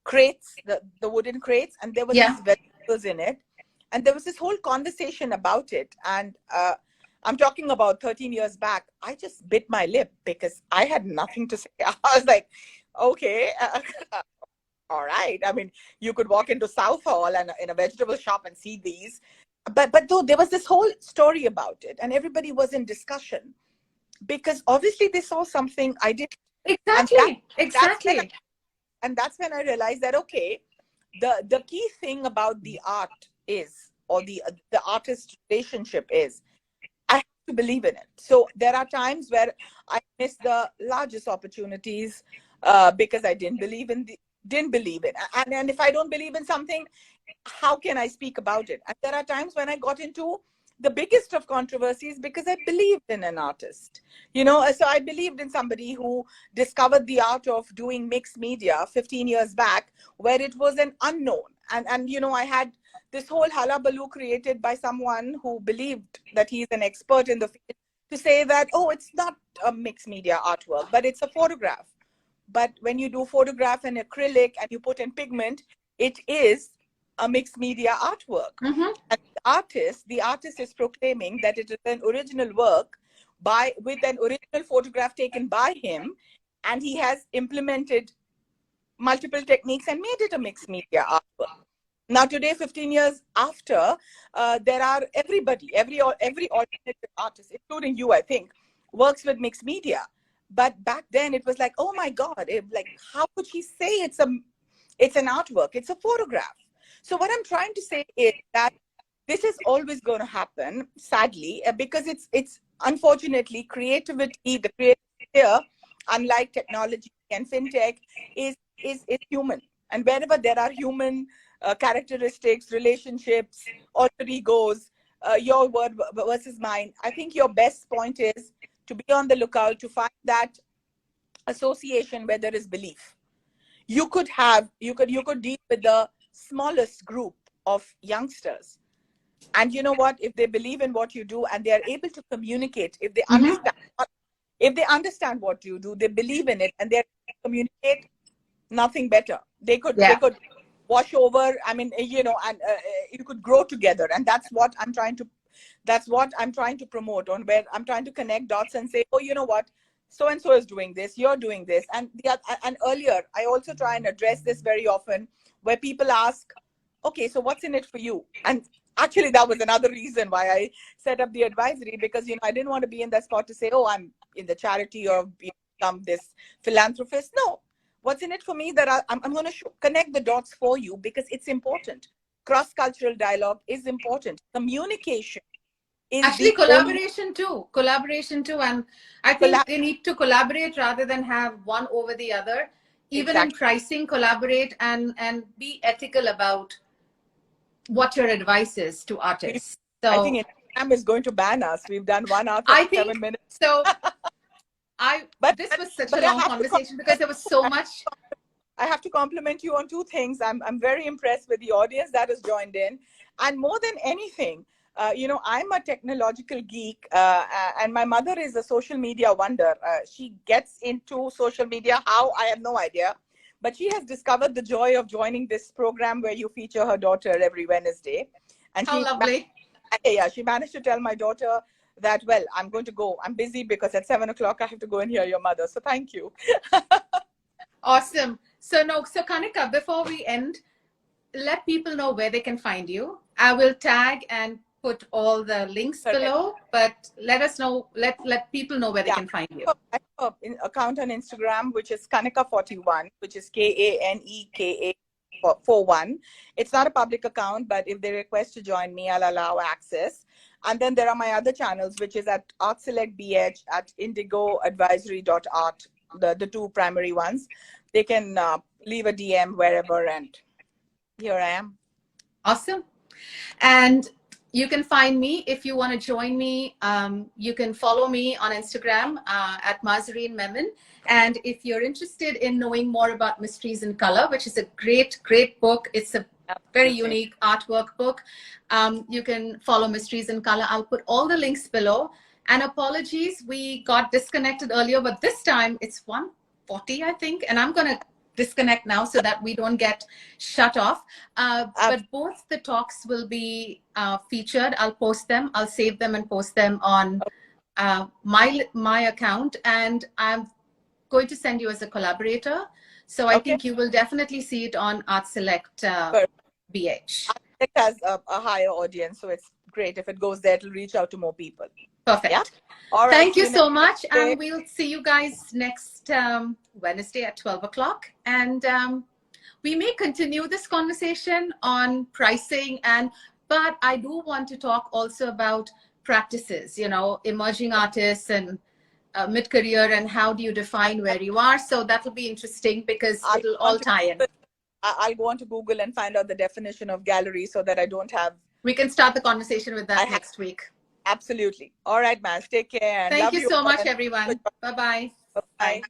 crates, the wooden crates, and there were Yeah. these vegetables in it, and there was this whole conversation about it. And I'm talking about 13 years back. I just bit my lip because I had nothing to say. I was like, okay, all right. I mean, you could walk into South Hall and in a vegetable shop and see these, but though there was this whole story about it, and everybody was in discussion because obviously they saw something I did, and Exactly. that's when Exactly. that's when I realized that, okay, the key thing about the art is, or the artist relationship is, I have to believe in it. So there are times where I miss the largest opportunities because I didn't believe it. And if I don't believe in something, how can I speak about it? And there are times when I got into the biggest of controversies because I believed in an artist. So I believed in somebody who discovered the art of doing mixed media 15 years back, where it was an unknown. And I had this whole hullabaloo created by someone who believed that he's an expert in the field, to say that, oh, it's not a mixed media artwork, but it's a photograph. But when you do photograph and acrylic and you put in pigment, it is a mixed media artwork. Mm-hmm. And the artist is proclaiming that it is an original work with an original photograph taken by him, and he has implemented multiple techniques and made it a mixed media artwork. Now today, 15 years after, there are every alternative artist, including you, I think, works with mixed media. But back then it was like, oh my God, like, how could she say it's an artwork? It's a photograph. So what I'm trying to say is that this is always going to happen, sadly, because it's unfortunately creativity, the creative here, unlike technology and fintech, is human. And wherever there are human characteristics, relationships, alter egos, your word versus mine, I think your best point is to be on the lookout to find that association where there is belief. You could deal with the smallest group of youngsters, and you know what, if they believe in what you do and they are able to communicate, Mm-hmm. if they understand what you do, they believe in it, and they communicate, nothing better. They could Yeah. wash over. I mean, and you could grow together, and that's what I'm trying to promote, on where I'm trying to connect dots and say, oh, you know what, so and so is doing this, you're doing this. And earlier, I also try and address this very often, where people ask, okay, so what's in it for you? And actually, that was another reason why I set up the advisory, because I didn't want to be in that spot to say, oh, I'm in the charity or become this philanthropist. No, what's in it for me, that I'm going to connect the dots for you, because it's important. Cross-cultural dialogue is important. Communication is Actually, the only collaboration too, and I think collab. they need to collaborate rather than have one over the other. Even in Exactly. pricing, collaborate and be ethical about what your advice is to We, artists. I think So Instagram is going to ban us. We've done 1 hour, I 37 think minutes. so. I But This was such a but I long have to conversation because there was so much. I have to compliment you on 2 things. I'm very impressed with the audience that has joined in, and more than anything, I'm a technological geek, and my mother is a social media wonder. She gets into social media, how, I have no idea, but she has discovered the joy of joining this program where you feature her daughter every Wednesday, and How lovely. she managed to tell my daughter that, well, I'm going to go. I'm busy because at 7 o'clock I have to go and hear your mother. So thank you. Awesome. So Kanika, before we end, let people know where they can find you. I will tag and put all the links below, but let us know, let people know where they can find you. I have an account on Instagram, which is Kanika41, which is Kaneka 41. It's not a public account, but if they request to join me, I'll allow access. And then there are my other channels, which is at ArtSelectBH, at indigoadvisory.art, the two primary ones. They can leave a DM wherever, and here I am. Awesome. And you can find me if you want to join me. You can follow me on Instagram at Mazareen Memon. And if you're interested in knowing more about Mysteries in Color, which is a great, great book, it's a very unique artwork book. You can follow Mysteries in Color. I'll put all the links below. And apologies, we got disconnected earlier, but this time it's 1:40, I think. And I'm going to disconnect now so that we don't get shut off. But both the talks will be featured. I'll post them. I'll save them and post them on my account. And I'm going to send you as a collaborator. So I think you will definitely see it on ArtSelect BH. It has a higher audience, so it's great. If it goes there, it'll reach out to more people. Perfect. Yeah? All right. Thank you so much. And we'll see you guys next Wednesday at 12 o'clock. And we may continue this conversation on pricing, but I do want to talk also about practices, you know, emerging artists and mid-career, and how do you define where you are. So that will be interesting because it'll all tie in. I'll go on to Google and find out the definition of gallery so that I don't have... We can start the conversation with that next week. Absolutely. All right, Maz. Take care. And Thank you so much, everyone. Bye-bye. Bye.